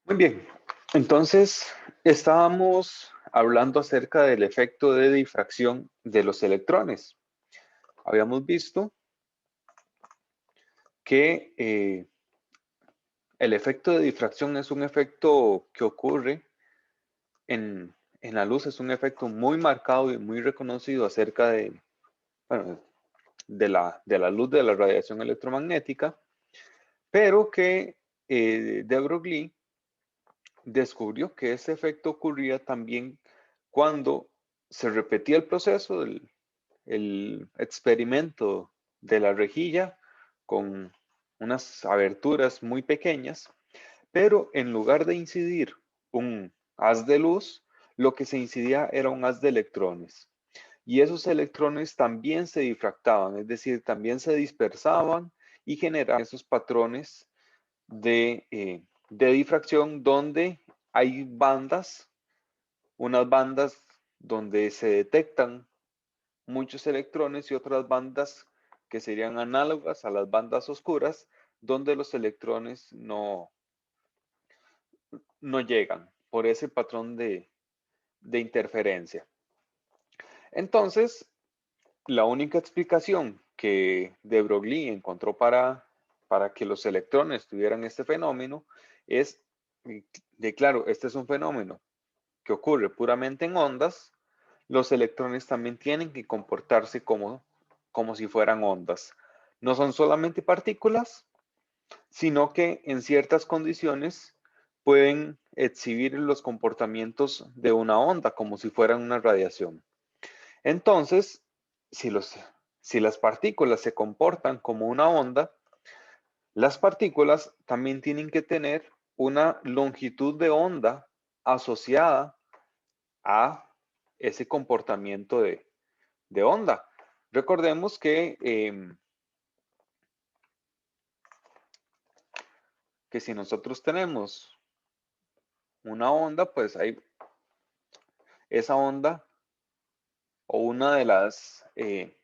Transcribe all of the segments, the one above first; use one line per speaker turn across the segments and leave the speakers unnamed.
Muy bien, entonces estábamos hablando acerca del efecto de difracción de los electrones. Habíamos visto que el efecto de difracción es un efecto que ocurre en la luz, es un efecto muy marcado y muy reconocido acerca de, bueno, de la luz de la radiación electromagnética, pero que de Broglie descubrió que ese efecto ocurría también cuando se repetía el proceso del el experimento de la rejilla con unas aberturas muy pequeñas, pero en lugar de incidir un haz de luz, lo que se incidía era un haz de electrones. Y esos electrones también se difractaban, es decir, también se dispersaban y generaban esos patrones de difracción donde hay bandas, unas bandas donde se detectan muchos electrones y otras bandas que serían análogas a las bandas oscuras, donde los electrones no llegan por ese patrón de interferencia. Entonces, la única explicación que de Broglie encontró para que los electrones tuvieran este fenómeno es claro, este es un fenómeno que ocurre puramente en ondas, los electrones también tienen que comportarse como si fueran ondas. No son solamente partículas, sino que en ciertas condiciones pueden exhibir los comportamientos de una onda, como si fueran una radiación. Entonces, si, si las partículas se comportan como una onda, las partículas también tienen que tener una longitud de onda asociada a ese comportamiento de onda. Recordemos que si nosotros tenemos una onda, pues hay esa onda o una de las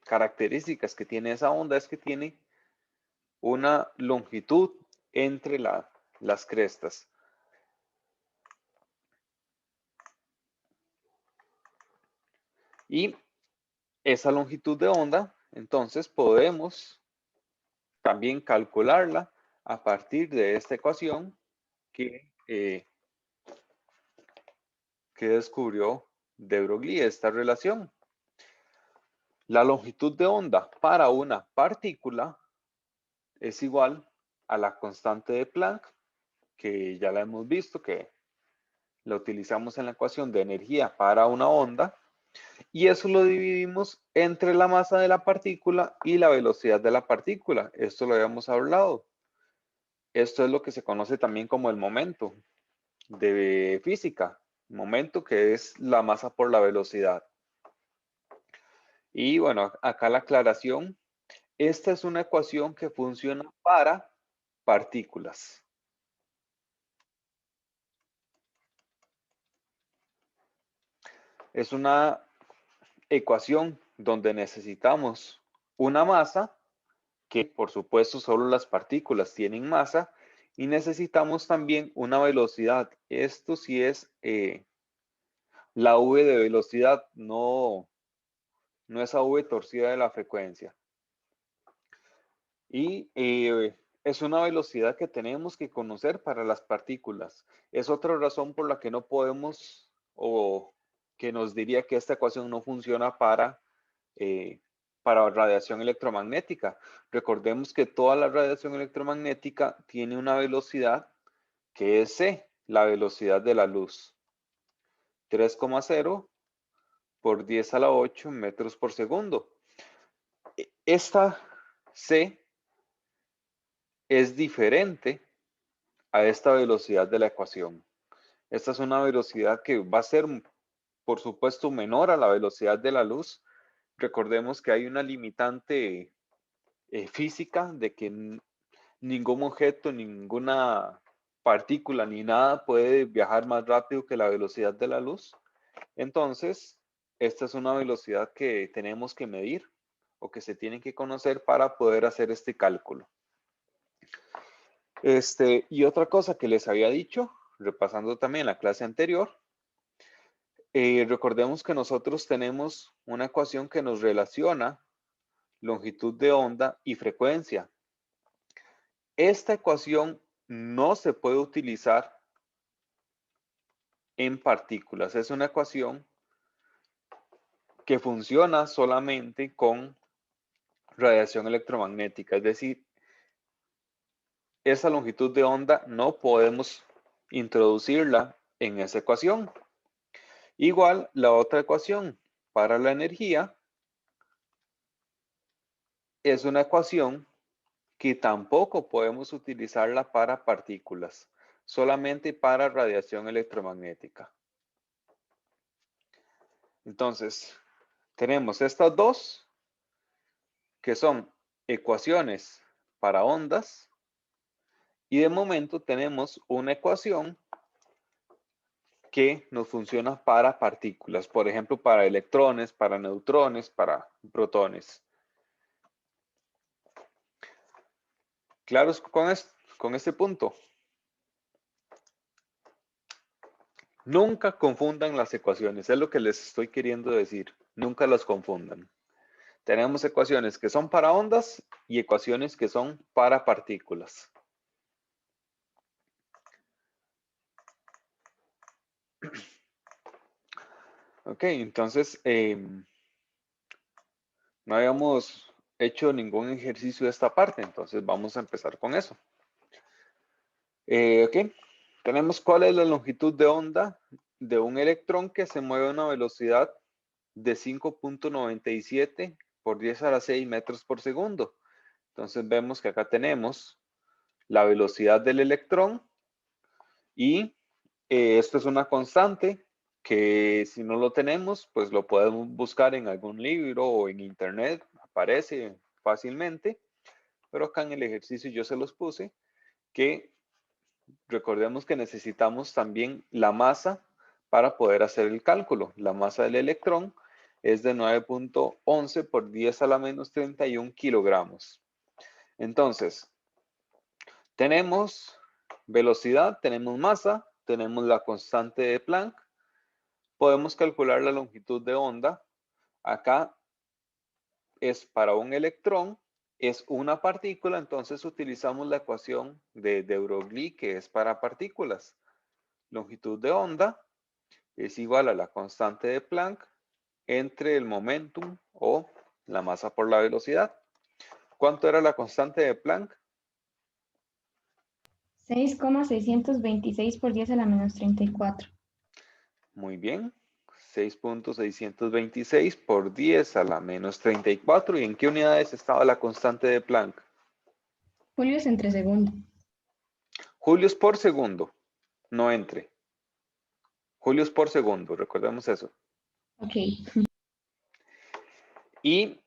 características que tiene esa onda es que tiene una longitud entre las crestas. Y esa longitud de onda, entonces podemos también calcularla a partir de esta ecuación que descubrió de Broglie, esta relación. La longitud de onda para una partícula es igual a la constante de Planck, que ya la hemos visto, que la utilizamos en la ecuación de energía para una onda, y eso lo dividimos entre la masa de la partícula y la velocidad de la partícula. Esto lo habíamos hablado. Esto es lo que se conoce también como el momento de física. Momento que es la masa por la velocidad. Y bueno, acá la aclaración. Esta es una ecuación que funciona para partículas. Es una ecuación donde necesitamos una masa, que por supuesto solo las partículas tienen masa, y necesitamos también una velocidad. Esto sí es la v de velocidad, no esa v torcida de la frecuencia. Y es una velocidad que tenemos que conocer para las partículas. Es otra razón por la que no podemos, o que nos diría que esta ecuación no funciona para radiación electromagnética. Recordemos que toda la radiación electromagnética tiene una velocidad que es c, la velocidad de la luz. 3,0 por 10 a la 8 metros por segundo. Esta c es diferente a esta velocidad de la ecuación. Esta es una velocidad que va a ser, por supuesto, menor a la velocidad de la luz. Recordemos que hay una limitante física de que ningún objeto, ninguna partícula ni nada puede viajar más rápido que la velocidad de la luz. Entonces, esta es una velocidad que tenemos que medir o que se tiene que conocer para poder hacer este cálculo. Y otra cosa que les había dicho, repasando también la clase anterior, recordemos que nosotros tenemos una ecuación que nos relaciona longitud de onda y frecuencia. Esta ecuación no se puede utilizar en partículas. Es una ecuación que funciona solamente con radiación electromagnética. Es decir, esa longitud de onda no podemos introducirla en esa ecuación. Igual la otra ecuación para la energía es una ecuación que tampoco podemos utilizarla para partículas, solamente para radiación electromagnética. Entonces, tenemos estas dos, que son ecuaciones para ondas, y de momento tenemos una ecuación que nos funciona para partículas, por ejemplo, para electrones, para neutrones, para protones. ¿Claros con este punto? Nunca confundan las ecuaciones, es lo que les estoy queriendo decir. Nunca las confundan. Tenemos ecuaciones que son para ondas y ecuaciones que son para partículas. Ok, entonces no habíamos hecho ningún ejercicio de esta parte, entonces vamos a empezar con eso. Ok, tenemos cuál es la longitud de onda de un electrón que se mueve a una velocidad de 5.97 por 10 a la 6 metros por segundo. Entonces vemos que acá tenemos la velocidad del electrón y esto es una constante que si no lo tenemos, pues lo podemos buscar en algún libro o en internet, aparece fácilmente, pero acá en el ejercicio yo se los puse, que recordemos que necesitamos también la masa para poder hacer el cálculo. La masa del electrón es de 9.11 por 10 a la menos 31 kilogramos. Entonces, tenemos velocidad, tenemos masa, tenemos la constante de Planck. Podemos calcular la longitud de onda. Acá es para un electrón, es una partícula, entonces utilizamos la ecuación de Broglie, que es para partículas. Longitud de onda es igual a la constante de Planck entre el momentum o la masa por la velocidad. ¿Cuánto era la constante de Planck?
6,626 por 10 a la menos 34.
Muy bien. 6.626 por 10 a la menos 34. ¿Y en qué unidades estaba la constante de Planck?
Julios entre segundo.
Julios por segundo, no entre. Julios por segundo, recordemos eso.
Ok.
Y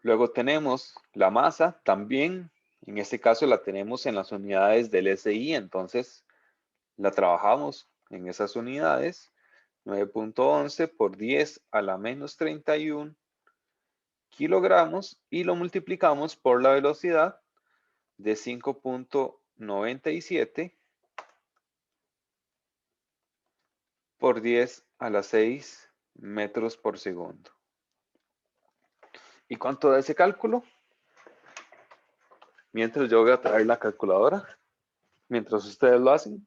luego tenemos la masa, también, en este caso la tenemos en las unidades del SI, entonces la trabajamos en esas unidades. 9.11 por 10 a la menos 31 kilogramos y lo multiplicamos por la velocidad de 5.97 por 10 a la 6 metros por segundo. ¿Y cuánto da ese cálculo? Mientras yo voy a traer la calculadora, mientras ustedes lo hacen.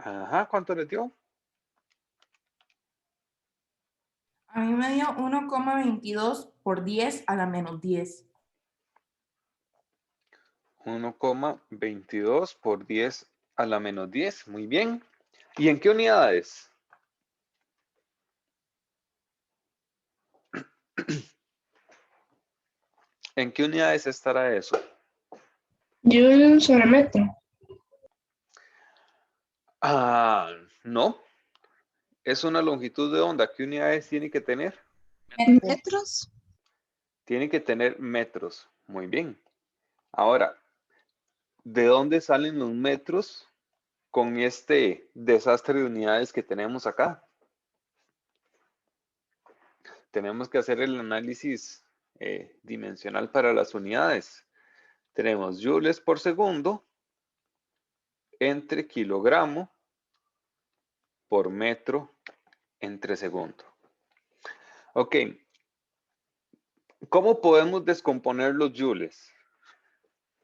Ajá, ¿cuánto les dio?
A mí me dio 1,22 por 10 a la menos 10.
1,22 por 10 a la menos 10. Muy bien. ¿Y en qué unidades? ¿En qué unidades estará eso?
Joule sobre metro.
Ah, no. Es una longitud de onda. ¿Qué unidades tiene que tener?
¿En metros?
Tiene que tener metros. Muy bien. Ahora, ¿de dónde salen los metros con este desastre de unidades que tenemos acá? Tenemos que hacer el análisis dimensional para las unidades. Tenemos joules por segundo entre kilogramo por metro entre segundo. Ok. ¿Cómo podemos descomponer los joules?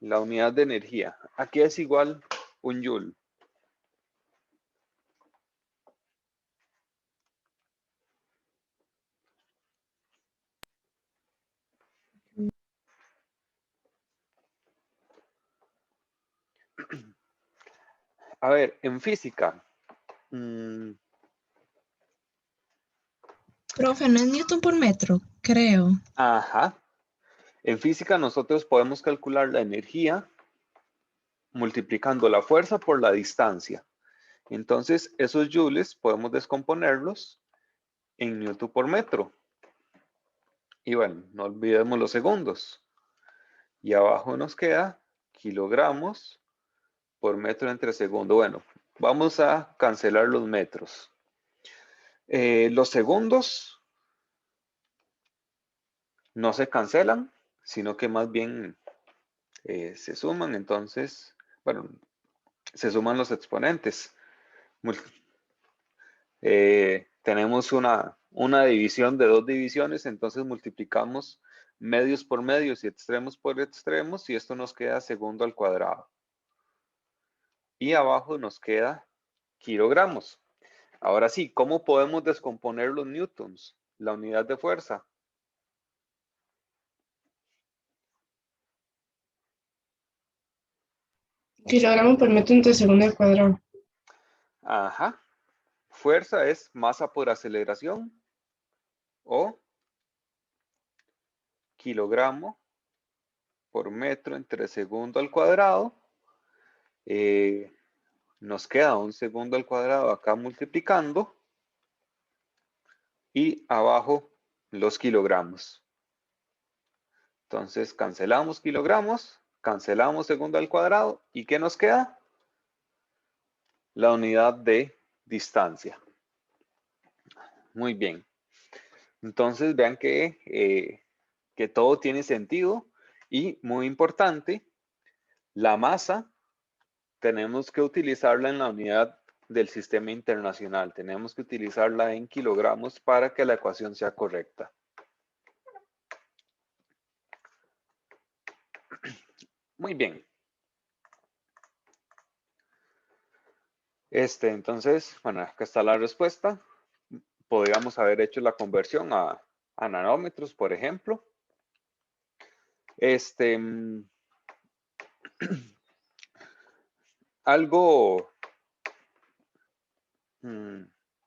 La unidad de energía. Aquí es igual un joule. A ver, en física.
Profe, no es Newton por metro, creo.
Ajá. En física nosotros podemos calcular la energía multiplicando la fuerza por la distancia. Entonces, esos joules podemos descomponerlos en Newton por metro. Y bueno, no olvidemos los segundos. Y abajo nos queda kilogramos por metro entre segundo. Bueno, vamos a cancelar los metros. Los segundos no se cancelan, sino que más bien se suman. Entonces, bueno, se suman los exponentes. Tenemos una división de 2 divisiones, entonces multiplicamos medios por medios y extremos por extremos, y esto nos queda segundo al cuadrado. Y abajo nos queda kilogramos. Ahora sí, ¿cómo podemos descomponer los newtons? La unidad de fuerza.
Kilogramo por metro entre segundo al cuadrado.
Ajá. Fuerza es masa por aceleración o kilogramo por metro entre segundo al cuadrado. Nos queda un segundo al cuadrado acá multiplicando. Y abajo los kilogramos. Entonces cancelamos kilogramos, cancelamos segundo al cuadrado. ¿Y qué nos queda? La unidad de distancia. Muy bien. Entonces vean que todo tiene sentido. Y muy importante, la masa tenemos que utilizarla en la unidad del sistema internacional. Tenemos que utilizarla en kilogramos para que la ecuación sea correcta. Muy bien. Entonces, bueno, acá está la respuesta. Podríamos haber hecho la conversión a nanómetros, por ejemplo. Algo,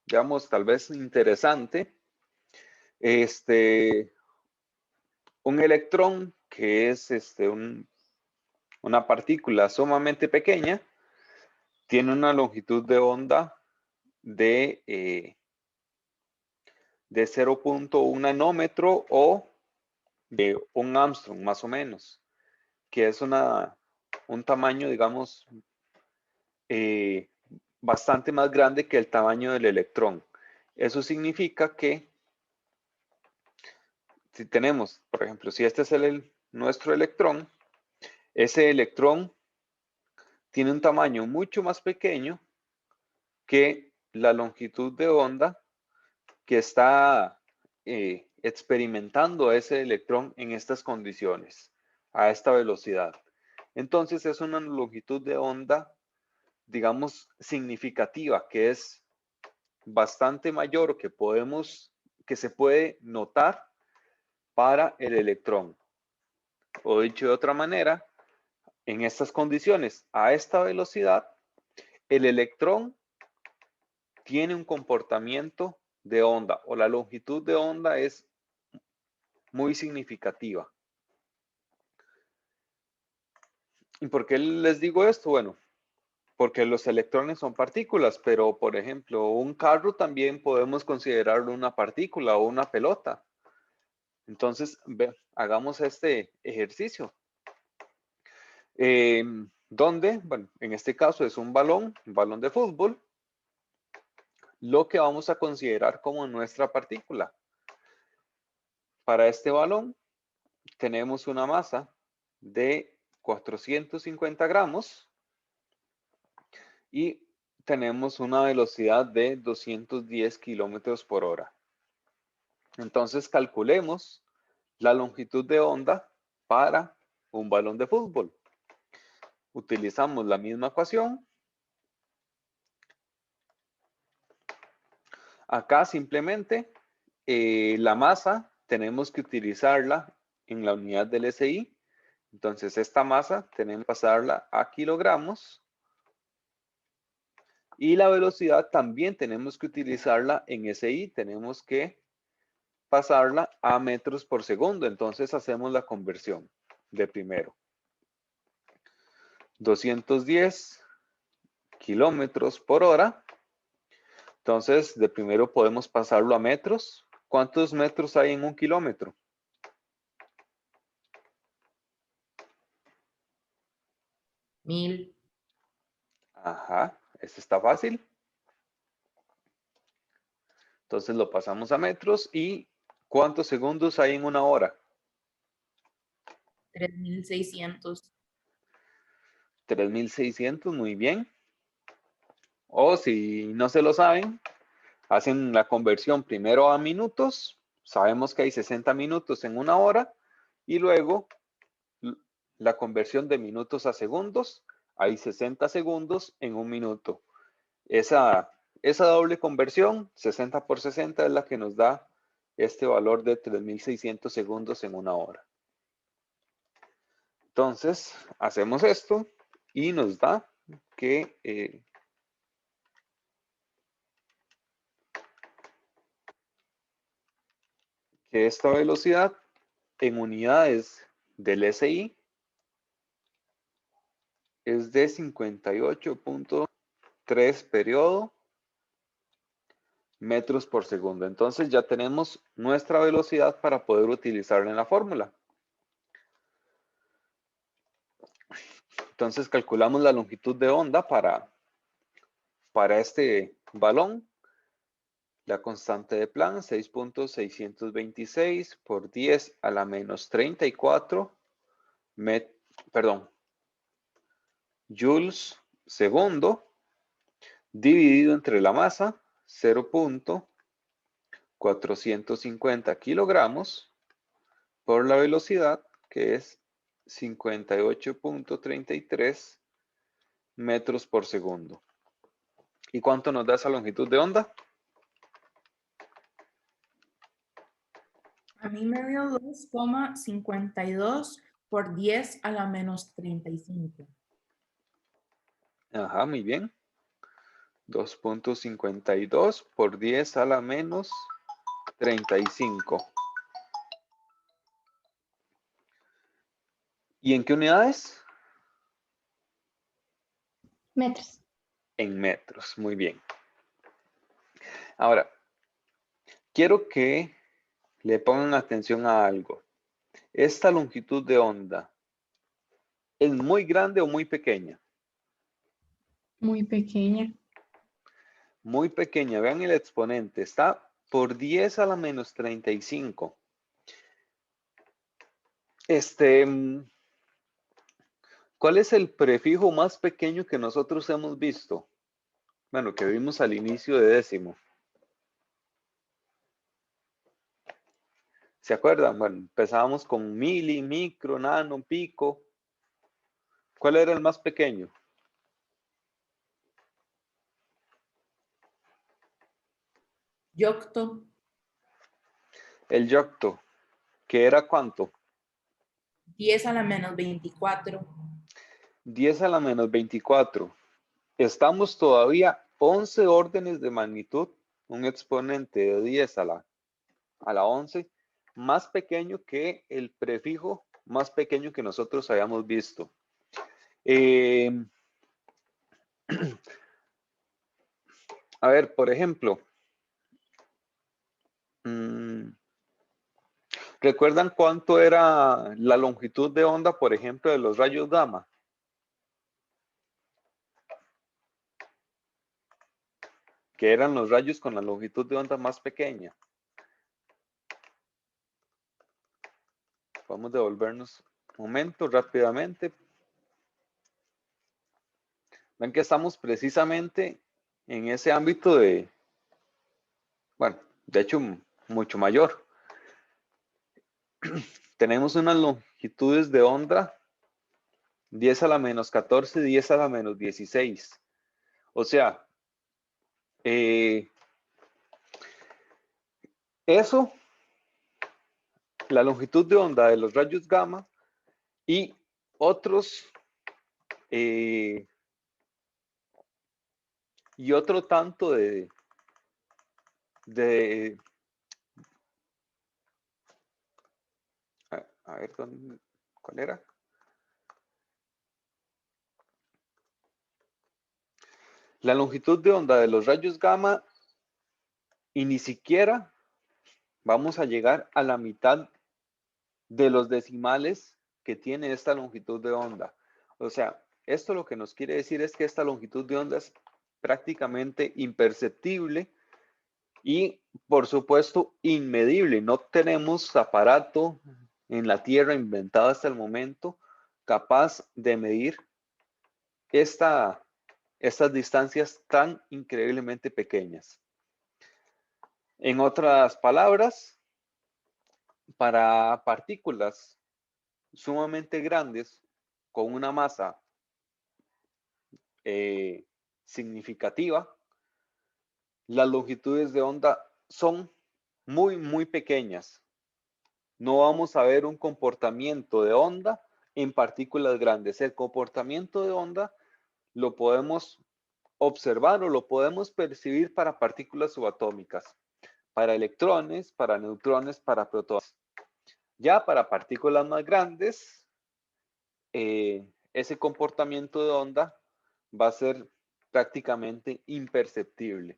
digamos, tal vez interesante. Un electrón, que es una partícula sumamente pequeña, tiene una longitud de onda de 0.1 nanómetro o de 1 Armstrong, más o menos, que es un tamaño, digamos, bastante más grande que el tamaño del electrón. Eso significa que si tenemos, por ejemplo, si este es nuestro electrón, ese electrón tiene un tamaño mucho más pequeño que la longitud de onda que está experimentando ese electrón en estas condiciones, a esta velocidad. Entonces es una longitud de onda, digamos, significativa, que es bastante mayor, que se puede notar para el electrón. O dicho de otra manera, en estas condiciones, a esta velocidad, el electrón tiene un comportamiento de onda, o la longitud de onda es muy significativa. ¿Y por qué les digo esto? Bueno, porque los electrones son partículas, pero por ejemplo, un carro también podemos considerarlo una partícula o una pelota. Entonces, hagamos este ejercicio. Donde, bueno, en este caso es un balón de fútbol, lo que vamos a considerar como nuestra partícula. Para este balón tenemos una masa de 450 gramos y tenemos una velocidad de 210 kilómetros por hora. Entonces calculemos la longitud de onda para un balón de fútbol. Utilizamos la misma ecuación. Acá simplemente la masa tenemos que utilizarla en la unidad del SI. Entonces esta masa tenemos que pasarla a kilogramos. Y la velocidad también tenemos que utilizarla en SI. Tenemos que pasarla a metros por segundo. Entonces hacemos la conversión de primero. 210 kilómetros por hora. Entonces, de primero podemos pasarlo a metros. ¿Cuántos metros hay en un kilómetro?
Mil.
Ajá, este está fácil. Entonces lo pasamos a metros. ¿Y cuántos segundos hay en una hora?
3600.
3600, muy bien. O si no se lo saben, hacen la conversión primero a minutos. Sabemos que hay 60 minutos en una hora. Y luego la conversión de minutos a segundos. Hay 60 segundos en un minuto. Esa doble conversión, 60 por 60, es la que nos da este valor de 3600 segundos en una hora. Entonces, hacemos esto y nos da que esta velocidad en unidades del SI es de 58.3 periodo metros por segundo. Entonces ya tenemos nuestra velocidad para poder utilizarla en la fórmula. Entonces calculamos la longitud de onda para este balón. La constante de Planck, 6.626 por 10 a la menos 34 joules segundo, dividido entre la masa, 0.450 kilogramos, por la velocidad, que es 58.33 metros por segundo. ¿Y cuánto nos da esa longitud de onda?
A mí me dio 2,52 por 10 a la menos 35.
Ajá, muy bien. 2.52 por 10 a la menos 35. ¿Y en qué unidades?
Metros.
En metros, muy bien. Ahora, quiero que le pongan atención a algo. ¿Esta longitud de onda es muy grande o muy pequeña?
Muy pequeña.
Muy pequeña. Vean el exponente. Está por 10 a la menos 35. ¿Cuál es el prefijo más pequeño que nosotros hemos visto? Bueno, que vimos al inicio de décimo. ¿Se acuerdan? Bueno, empezábamos con mili, micro, nano, pico. ¿Cuál era el más pequeño?
Yocto.
El yocto. ¿Que era cuánto?
10 a la menos 24.
10 a la menos 24. Estamos todavía 11 órdenes de magnitud, un exponente de 10 a la 11, más pequeño que el prefijo más pequeño que nosotros hayamos visto. A ver, por ejemplo, ¿Recuerdan cuánto era la longitud de onda, por ejemplo, de los rayos gamma? Que eran los rayos con la longitud de onda más pequeña. Vamos a devolvernos un momento rápidamente. Ven que estamos precisamente en ese ámbito de, bueno, de hecho, mucho mayor. Tenemos unas longitudes de onda 10 a la menos 14, 10 a la menos 16. O sea, eso, la longitud de onda de los rayos gamma y otros, y otro tanto a ver, ¿cuál era? La longitud de onda de los rayos gamma y ni siquiera vamos a llegar a la mitad de los decimales que tiene esta longitud de onda. O sea, esto lo que nos quiere decir es que esta longitud de onda es prácticamente imperceptible y, por supuesto, inmedible. No tenemos aparato en la Tierra inventado hasta el momento capaz de medir estas distancias tan increíblemente pequeñas. En otras palabras, para partículas sumamente grandes con una masa significativa, las longitudes de onda son muy, muy pequeñas. No vamos a ver un comportamiento de onda en partículas grandes. El comportamiento de onda lo podemos observar o lo podemos percibir para partículas subatómicas, para electrones, para neutrones, para protones. Ya para partículas más grandes, ese comportamiento de onda va a ser prácticamente imperceptible.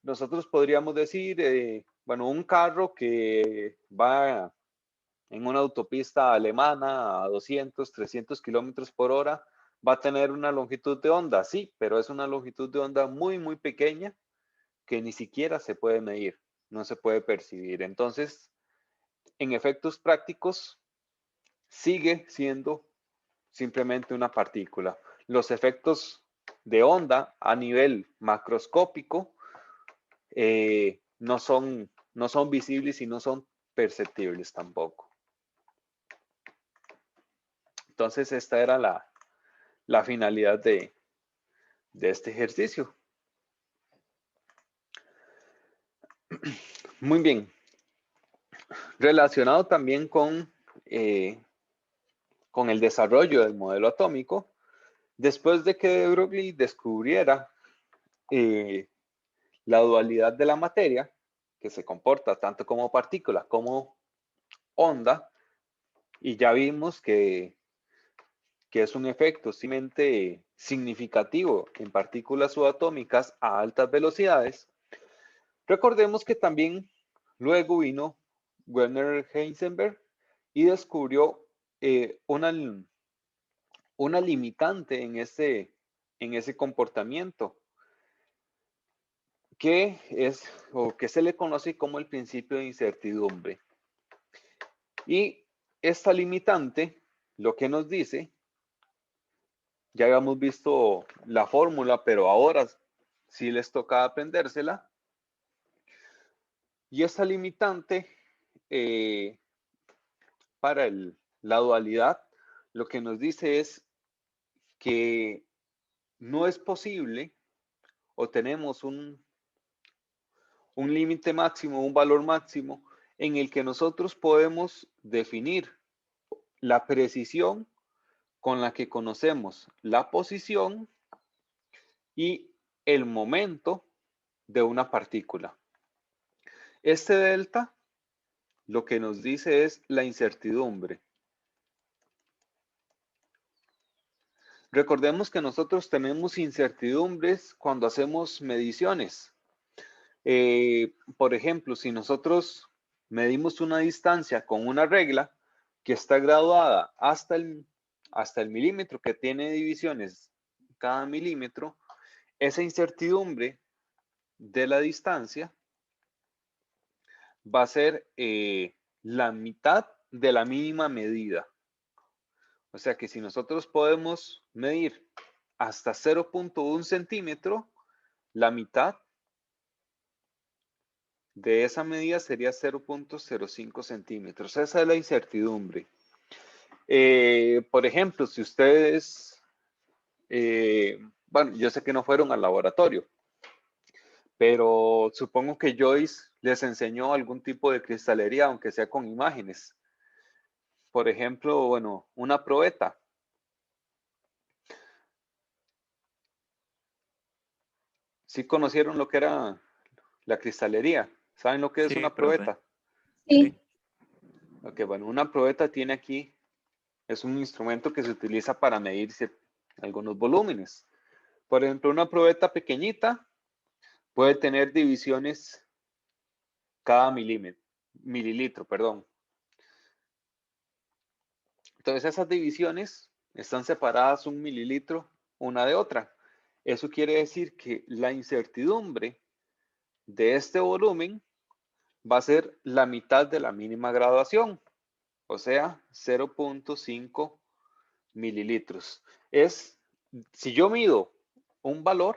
Nosotros podríamos decir, bueno, un carro que va en una autopista alemana a 200, 300 kilómetros por hora, va a tener una longitud de onda, sí, pero es una longitud de onda muy, muy pequeña que ni siquiera se puede medir, no se puede percibir. Entonces, en efectos prácticos, sigue siendo simplemente una partícula. Los efectos de onda a nivel macroscópico no son visibles y no son perceptibles tampoco. Entonces, esta era la finalidad de este ejercicio. Muy bien. Relacionado también con el desarrollo del modelo atómico, después de que de Broglie descubriera la dualidad de la materia, que se comporta tanto como partícula como onda, y ya vimos que es un efecto simplemente significativo en partículas subatómicas a altas velocidades. Recordemos que también luego vino Werner Heisenberg y descubrió una limitante en ese comportamiento, que se le conoce como el principio de incertidumbre. Y esta limitante lo que nos dice, ya habíamos visto la fórmula, pero ahora sí les toca aprendérsela. Y esta limitante para la dualidad, lo que nos dice es que no es posible o tenemos un límite máximo, un valor máximo en el que nosotros podemos definir la precisión con la que conocemos la posición y el momento de una partícula. Este delta lo que nos dice es la incertidumbre. Recordemos que nosotros tenemos incertidumbres cuando hacemos mediciones. Por ejemplo, si nosotros medimos una distancia con una regla que está graduada hasta el milímetro, que tiene divisiones cada milímetro, esa incertidumbre de la distancia va a ser la mitad de la mínima medida. O sea que si nosotros podemos medir hasta 0.1 centímetro, la mitad de esa medida sería 0.05 centímetros. Esa es la incertidumbre. Por ejemplo, si ustedes, bueno, yo sé que no fueron al laboratorio, pero supongo que Joyce les enseñó algún tipo de cristalería, aunque sea con imágenes. Por ejemplo, bueno, una probeta. ¿Sí conocieron lo que era la cristalería? ¿Saben lo que es
Sí,
una
profe.
probeta?
Sí.
Ok, bueno, una probeta tiene aquí, es un instrumento que se utiliza para medir algunos volúmenes. Por ejemplo, una probeta pequeñita puede tener divisiones cada mililitro, perdón. Entonces esas divisiones están separadas 1 mililitro una de otra. Eso quiere decir que la incertidumbre de este volumen va a ser la mitad de la mínima graduación, o sea, 0.5 mililitros. Si yo mido un valor,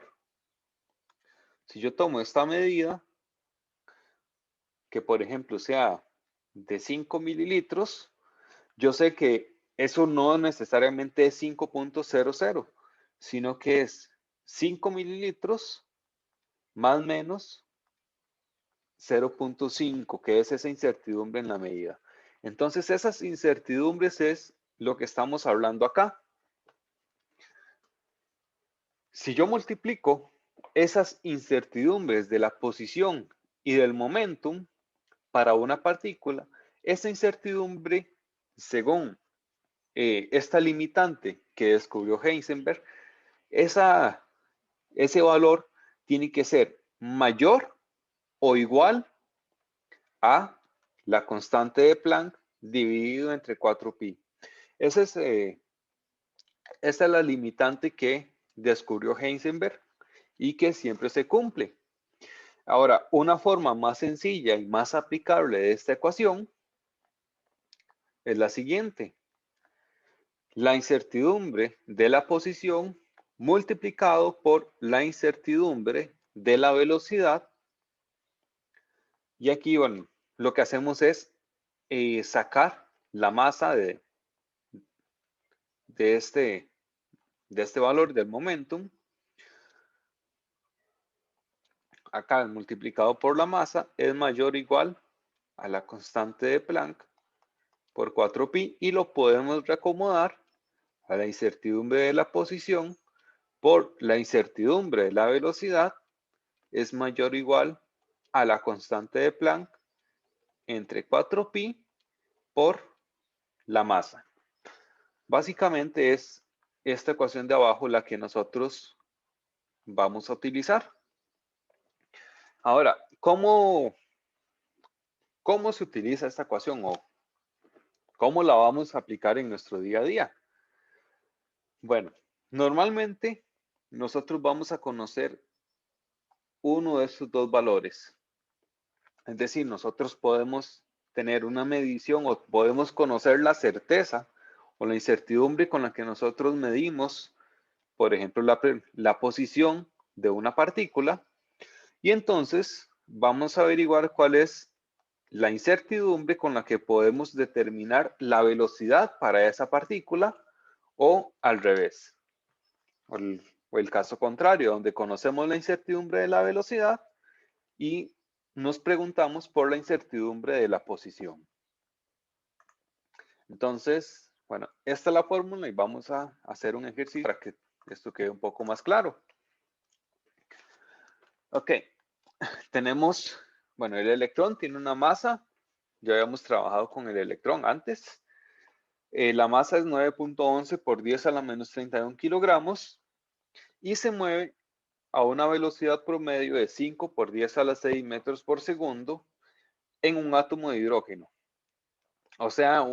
si yo tomo esta medida, que por ejemplo sea de 5 mililitros, yo sé que eso no necesariamente es 5.00, sino que es 5 mililitros más menos 0.5, que es esa incertidumbre en la medida. Entonces, esas incertidumbres es lo que estamos hablando acá. Si yo multiplico esas incertidumbres de la posición y del momentum para una partícula, esa incertidumbre, según esta limitante que descubrió Heisenberg, ese valor tiene que ser mayor o igual a la constante de Planck dividido entre 4pi. Esa es la limitante que descubrió Heisenberg y que siempre se cumple. Ahora, una forma más sencilla y más aplicable de esta ecuación es la siguiente. La incertidumbre de la posición multiplicado por la incertidumbre de la velocidad. Y aquí, bueno, lo que hacemos es sacar la masa de este valor del momentum. Acá multiplicado por la masa es mayor o igual a la constante de Planck por 4pi y lo podemos reacomodar a la incertidumbre de la posición por la incertidumbre de la velocidad es mayor o igual a la constante de Planck entre 4pi por la masa. Básicamente es esta ecuación de abajo la que nosotros vamos a utilizar. Ahora, ¿cómo se utiliza esta ecuación o cómo la vamos a aplicar en nuestro día a día? Bueno, normalmente nosotros vamos a conocer uno de estos dos valores. Es decir, nosotros podemos tener una medición o podemos conocer la certeza o la incertidumbre con la que nosotros medimos, por ejemplo, la posición de una partícula. Y entonces vamos a averiguar cuál es la incertidumbre con la que podemos determinar la velocidad para esa partícula o al revés. O el caso contrario, donde conocemos la incertidumbre de la velocidad y nos preguntamos por la incertidumbre de la posición. Entonces, bueno, esta es la fórmula y vamos a hacer un ejercicio para que esto quede un poco más claro. Ok, tenemos, bueno, el electrón tiene una masa. Ya habíamos trabajado con el electrón antes. La masa es 9.11 por 10 a la menos 31 kilogramos y se mueve a una velocidad promedio de 5 por 10 a la 6 metros por segundo en un átomo de hidrógeno. O sea,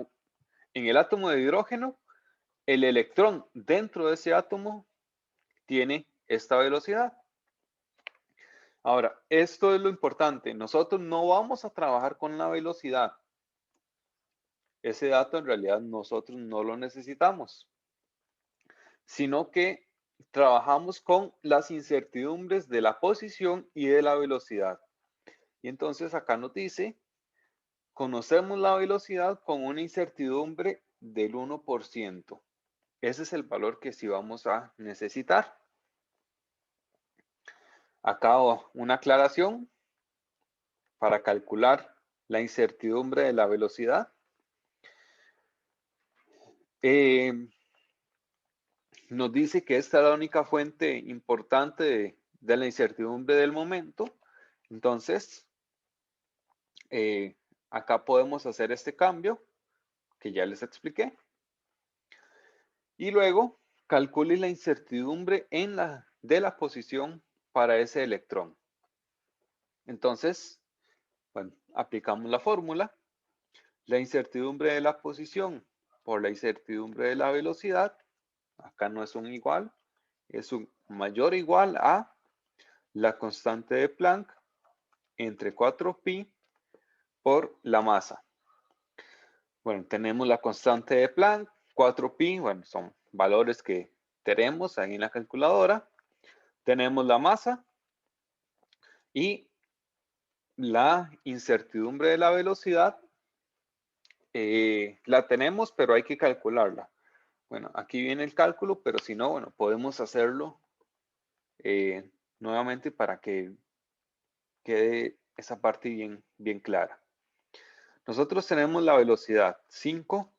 en el átomo de hidrógeno, el electrón dentro de ese átomo tiene esta velocidad. Ahora, esto es lo importante. Nosotros no vamos a trabajar con la velocidad. Ese dato en realidad nosotros no lo necesitamos, sino que trabajamos con las incertidumbres de la posición y de la velocidad. Y entonces acá nos dice, conocemos la velocidad con una incertidumbre del 1%. Ese es el valor que sí vamos a necesitar. Acá una aclaración para calcular la incertidumbre de la velocidad. Nos dice que esta es la única fuente importante de la incertidumbre del momento. Entonces, acá podemos hacer este cambio que ya les expliqué. Y luego, calcule la incertidumbre de la posición para ese electrón. Entonces, bueno, aplicamos la fórmula. La incertidumbre de la posición por la incertidumbre de la velocidad, acá no es un igual, es un mayor o igual a la constante de Planck entre 4pi por la masa. Bueno, tenemos la constante de Planck, 4pi, bueno, son valores que tenemos ahí en la calculadora. Tenemos la masa y la incertidumbre de la velocidad la tenemos, pero hay que calcularla. Bueno, aquí viene el cálculo, pero si no, bueno, podemos hacerlo nuevamente para que quede esa parte bien clara. Nosotros tenemos la velocidad 5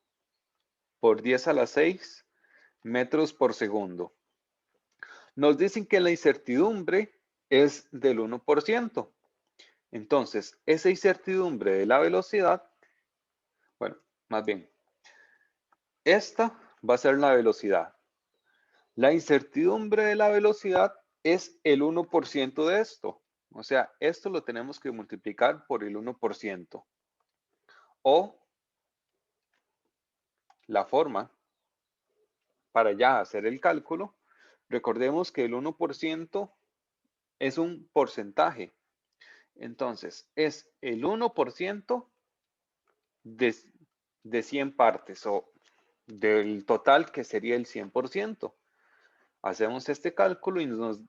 por 10 a la 6 metros por segundo. Nos dicen que la incertidumbre es del 1%. Entonces, esa incertidumbre de la velocidad, bueno, más bien, esta va a ser la velocidad. La incertidumbre de la velocidad es el 1% de esto. O sea, esto lo tenemos que multiplicar por el 1%. O la forma para ya hacer el cálculo, recordemos que el 1% es un porcentaje. Entonces, es el 1% de 100 partes o del total que sería el 100%. Hacemos este cálculo y nos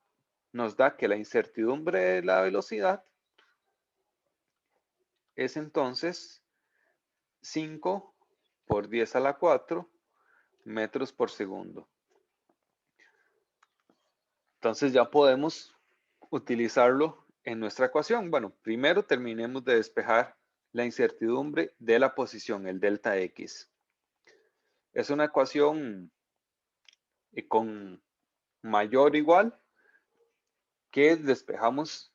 da que la incertidumbre de la velocidad es entonces 5 por 10 a la 4 metros por segundo. Entonces ya podemos utilizarlo en nuestra ecuación. Bueno, primero terminemos de despejar la incertidumbre de la posición, el delta X. Es una ecuación con mayor o igual que despejamos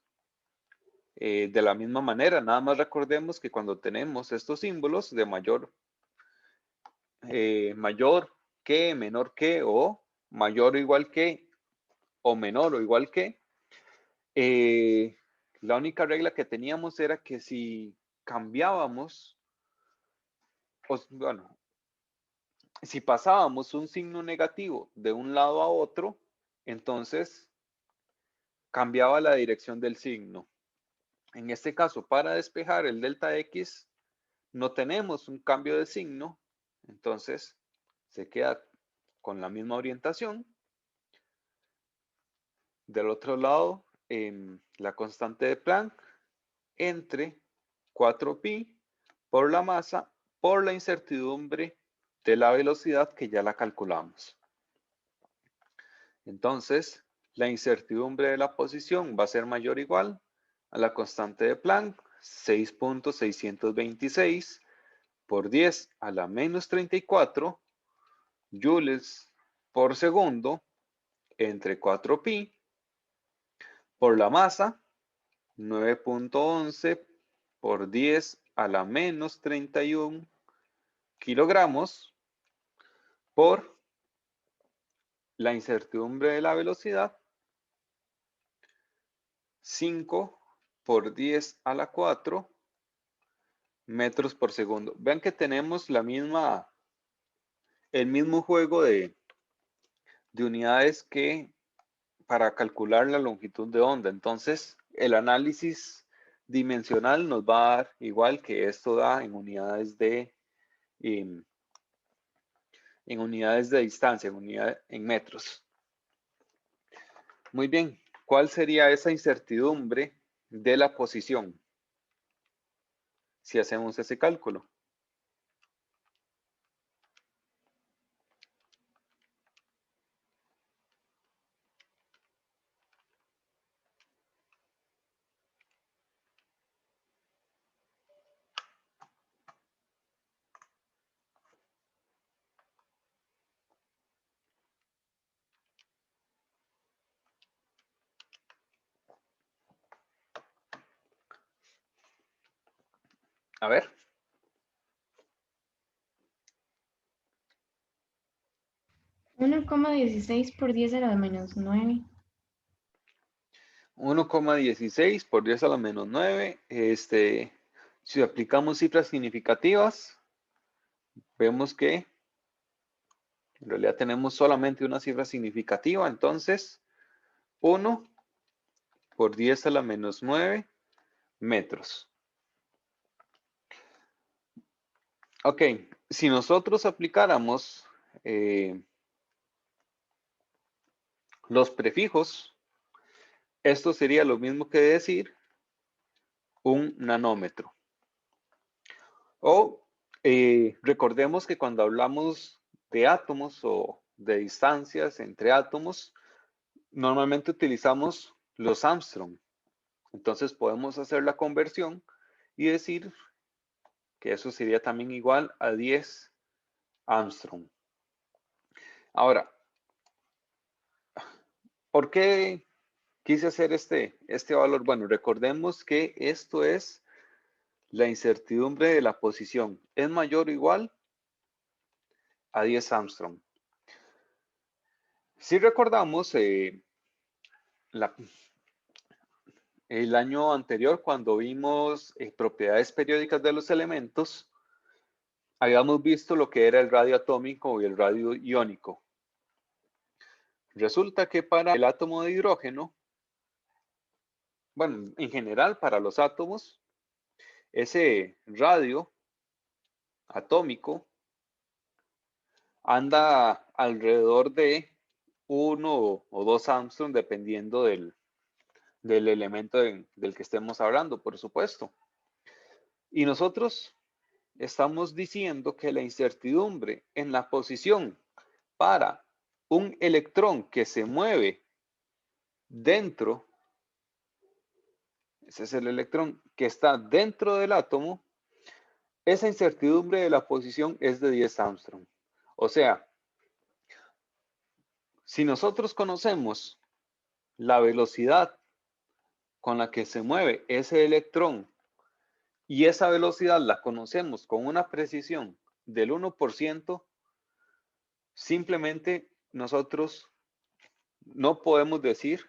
de la misma manera. Nada más recordemos que cuando tenemos estos símbolos de mayor que, menor que o mayor o igual que o menor o igual que, la única regla que teníamos era que si cambiábamos, bueno, si pasábamos un signo negativo de un lado a otro, entonces cambiaba la dirección del signo. En este caso, para despejar el delta X, no tenemos un cambio de signo, entonces se queda con la misma orientación. Del otro lado, la constante de Planck entre 4pi por la masa por la incertidumbre de la velocidad que ya la calculamos. Entonces, la incertidumbre de la posición va a ser mayor o igual a la constante de Planck, 6.626 por 10 a la menos 34 joules por segundo entre 4pi por la masa, 9.11 por 10 a la menos 31 kilogramos por la incertidumbre de la velocidad, 5 por 10 a la 4 metros por segundo. Vean que tenemos el mismo juego de unidades que para calcular la longitud de onda. Entonces, el análisis dimensional nos va a dar igual que esto da en unidades de distancia, en metros. Muy bien, ¿cuál sería esa incertidumbre de la posición si hacemos ese cálculo? A ver.
1,16 por 10 a la menos 9.
1,16 por 10 a la menos 9. Si aplicamos cifras significativas, vemos que en realidad tenemos solamente una cifra significativa. Entonces, 1 por 10 a la menos 9 metros. Ok, si nosotros aplicáramos los prefijos, esto sería lo mismo que decir un nanómetro. O recordemos que cuando hablamos de átomos o de distancias entre átomos, normalmente utilizamos los Armstrong. Entonces podemos hacer la conversión y decir que eso sería también igual a 10 Armstrong. Ahora, ¿por qué quise hacer este valor? Bueno, recordemos que esto es la incertidumbre de la posición. Es mayor o igual a 10 Armstrong. Si recordamos el año anterior, cuando vimos propiedades periódicas de los elementos, habíamos visto lo que era el radio atómico y el radio iónico. Resulta que para el átomo de hidrógeno, bueno, en general para los átomos, ese radio atómico anda alrededor de 1 o 2 Armstrong, dependiendo del elemento del que estemos hablando, por supuesto. Y nosotros estamos diciendo que la incertidumbre en la posición para un electrón que se mueve dentro, ese es el electrón que está dentro del átomo, esa incertidumbre de la posición es de 10 Armstrong. O sea, si nosotros conocemos la velocidad con la que se mueve ese electrón y esa velocidad la conocemos con una precisión del 1%, simplemente nosotros no podemos decir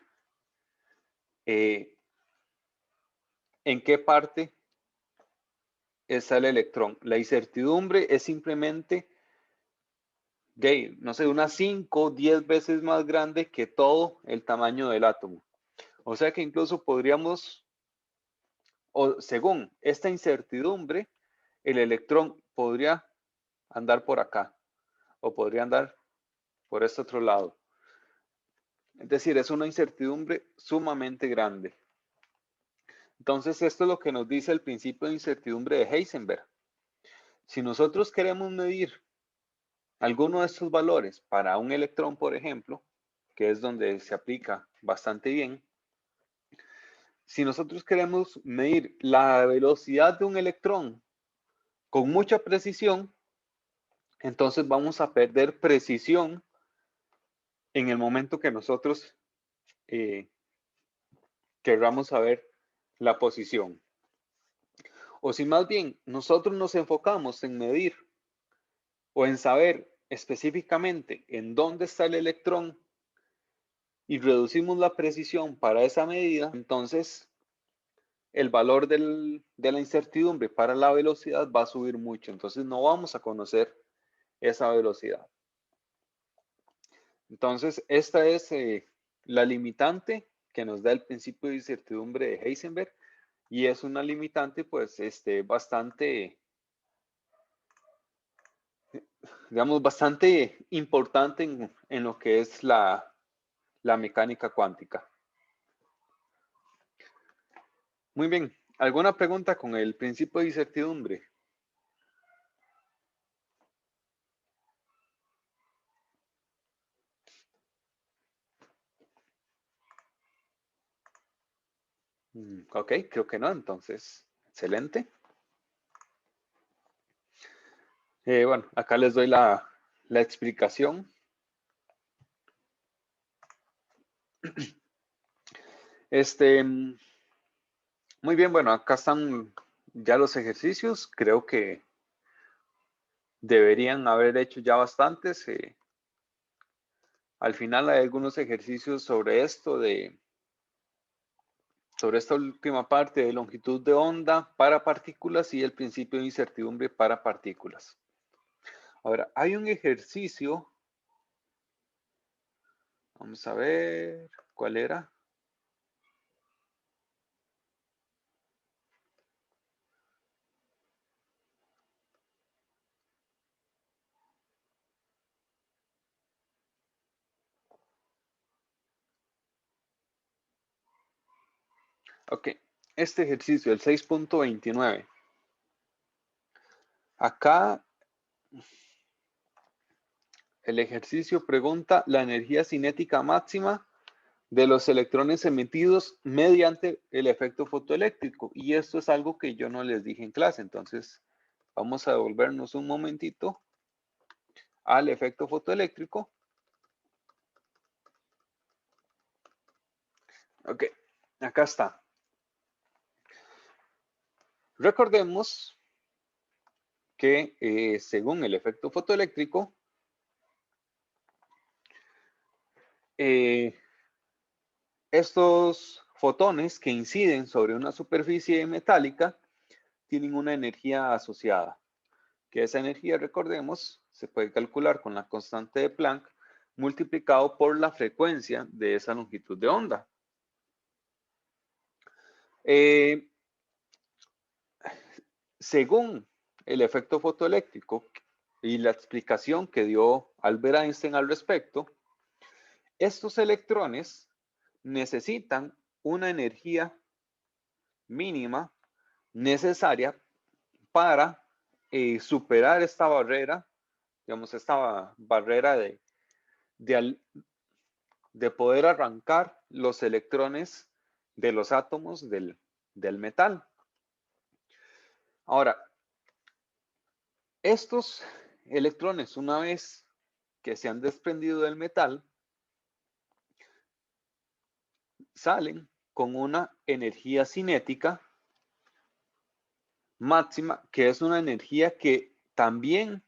en qué parte está el electrón. La incertidumbre es simplemente de, no sé, unas 5 o 10 veces más grande que todo el tamaño del átomo. O sea que incluso podríamos, o según esta incertidumbre, el electrón podría andar por acá o podría andar por este otro lado. Es decir, es una incertidumbre sumamente grande. Entonces, esto es lo que nos dice el principio de incertidumbre de Heisenberg. Si nosotros queremos medir alguno de estos valores para un electrón, por ejemplo, que es donde se aplica bastante bien, si nosotros queremos medir la velocidad de un electrón con mucha precisión, entonces vamos a perder precisión en el momento que nosotros querramos saber la posición. O si más bien nosotros nos enfocamos en medir o en saber específicamente en dónde está el electrón y reducimos la precisión para esa medida, entonces el valor de la incertidumbre para la velocidad va a subir mucho. Entonces no vamos a conocer esa velocidad. Entonces esta es la limitante que nos da el principio de incertidumbre de Heisenberg, y es una limitante pues bastante, digamos, bastante importante en lo que es la mecánica cuántica. Muy bien, ¿alguna pregunta con el principio de incertidumbre? Ok, creo que no, entonces, excelente. Bueno, acá les doy la explicación. Muy bien, bueno, acá están ya los ejercicios. Creo que deberían haber hecho ya bastantes. Al final hay algunos ejercicios sobre esto, sobre esta última parte de longitud de onda para partículas y el principio de incertidumbre para partículas. Ahora, hay un ejercicio. Vamos a ver, ¿cuál era? Ok, este ejercicio, el 6.29. Acá el ejercicio pregunta la energía cinética máxima de los electrones emitidos mediante el efecto fotoeléctrico. Y esto es algo que yo no les dije en clase. Entonces, vamos a devolvernos un momentito al efecto fotoeléctrico. Ok, acá está. Recordemos que según el efecto fotoeléctrico, estos fotones que inciden sobre una superficie metálica tienen una energía asociada, que esa energía, recordemos, se puede calcular con la constante de Planck multiplicado por la frecuencia de esa longitud de onda. Según el efecto fotoeléctrico y la explicación que dio Albert Einstein al respecto, estos electrones necesitan una energía mínima necesaria para superar esta barrera, digamos, esta barrera de poder arrancar los electrones de los átomos del metal. Ahora, estos electrones, una vez que se han desprendido del metal, salen con una energía cinética máxima, que es una energía que también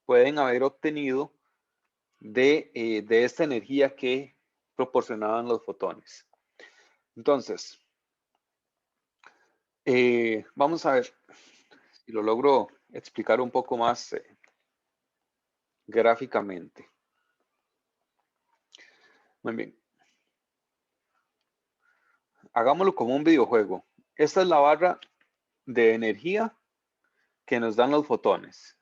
pueden haber obtenido de esta energía que proporcionaban los fotones. Entonces, vamos a ver si lo logro explicar un poco más gráficamente. Muy bien. Hagámoslo como un videojuego. Esta es la barra de energía que nos dan los fotones.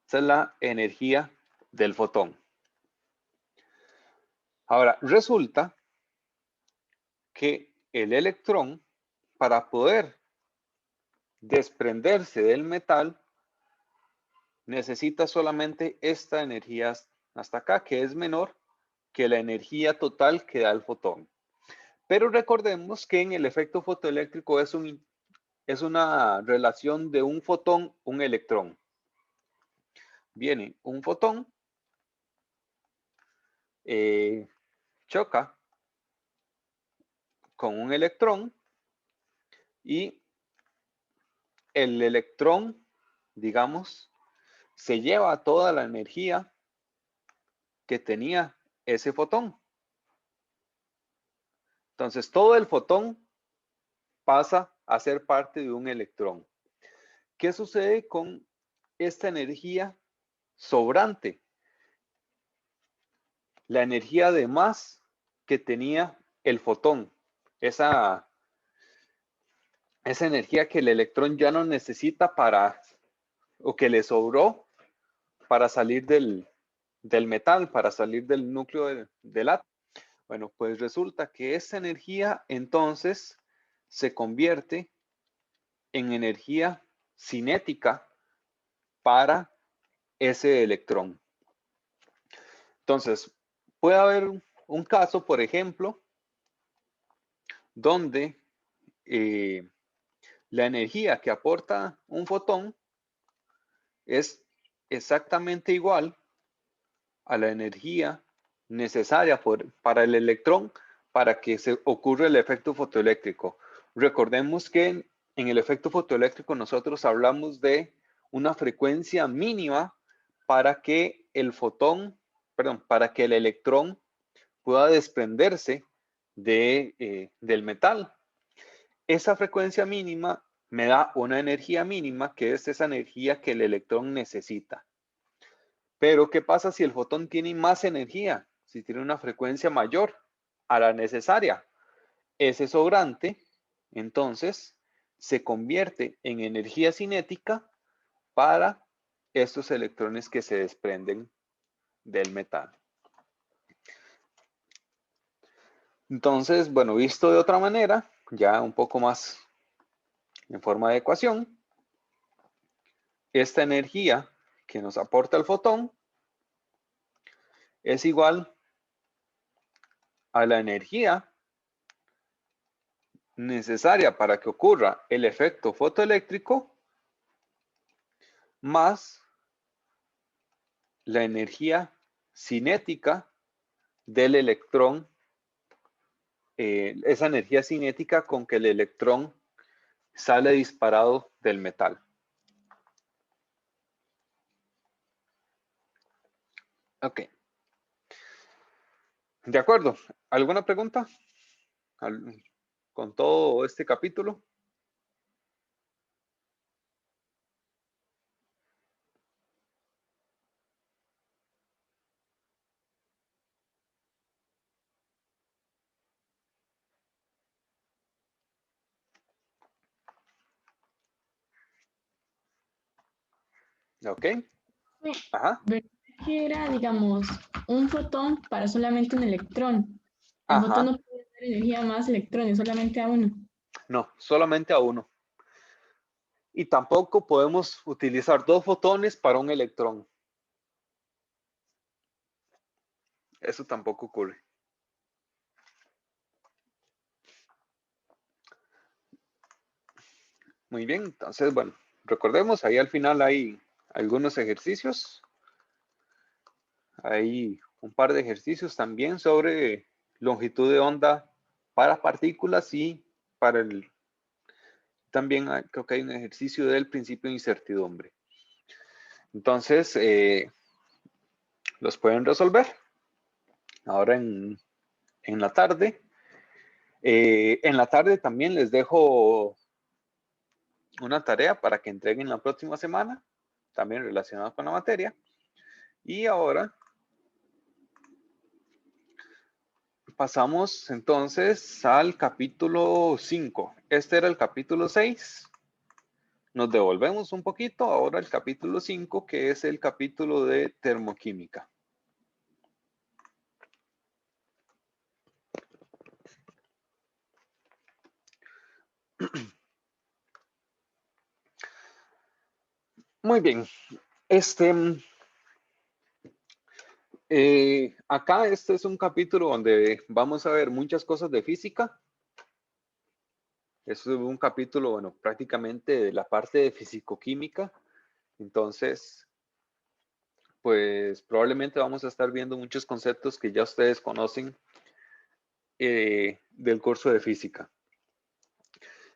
Esta es la energía del fotón. Ahora, resulta que el electrón, para poder desprenderse del metal, necesita solamente esta energía hasta acá, que es menor que la energía total que da el fotón. Pero recordemos que en el efecto fotoeléctrico es una relación de un fotón, un electrón. Viene un fotón, choca con un electrón y el electrón, digamos, se lleva toda la energía que tenía ese fotón. Entonces, todo el fotón pasa a ser parte de un electrón. ¿Qué sucede con esta energía sobrante? La energía de más que tenía el fotón, esa energía que el electrón ya no necesita para, o que le sobró para salir del metal, para salir del núcleo del átomo. Bueno, pues resulta que esa energía entonces se convierte en energía cinética para ese electrón. Entonces, puede haber un caso, por ejemplo, donde la energía que aporta un fotón es exactamente igual a la energía necesaria para el electrón para que se ocurra el efecto fotoeléctrico. Recordemos que en el efecto fotoeléctrico nosotros hablamos de una frecuencia mínima para que el fotón, perdón, para que el electrón pueda desprenderse del metal. Esa frecuencia mínima me da una energía mínima, que es esa energía que el electrón necesita. Pero, ¿qué pasa si el fotón tiene más energía? Si tiene una frecuencia mayor a la necesaria. Ese sobrante, entonces, se convierte en energía cinética para estos electrones que se desprenden del metal. Entonces, bueno, visto de otra manera, ya un poco más en forma de ecuación, esta energía que nos aporta el fotón es igual a la energía necesaria para que ocurra el efecto fotoeléctrico más la energía cinética del electrón, esa energía cinética con que el electrón sale disparado del metal. Ok. De acuerdo. ¿Alguna pregunta con todo este capítulo? Ok. Ajá.
¿Verdad que era, digamos, un fotón para solamente un electrón? El
Ajá.
fotón no puede dar energía a más electrones, solamente a uno.
No, solamente a uno. Y tampoco podemos utilizar dos fotones para un electrón. Eso tampoco ocurre. Muy bien, entonces, bueno, recordemos, ahí al final hay algunos ejercicios. Hay un par de ejercicios también sobre longitud de onda para partículas y para el... También creo que hay un ejercicio del principio de incertidumbre. Entonces, los pueden resolver ahora en la tarde. En la tarde también les dejo una tarea para que entreguen la próxima semana, también relacionada con la materia. Y ahora pasamos entonces al capítulo 5. Este era el capítulo 6. Nos devolvemos un poquito ahora al capítulo 5, que es el capítulo de termoquímica. Muy bien. Acá este es un capítulo donde vamos a ver muchas cosas de física. Es un capítulo, bueno, prácticamente de la parte de fisicoquímica. Entonces, pues probablemente vamos a estar viendo muchos conceptos que ya ustedes conocen del curso de física.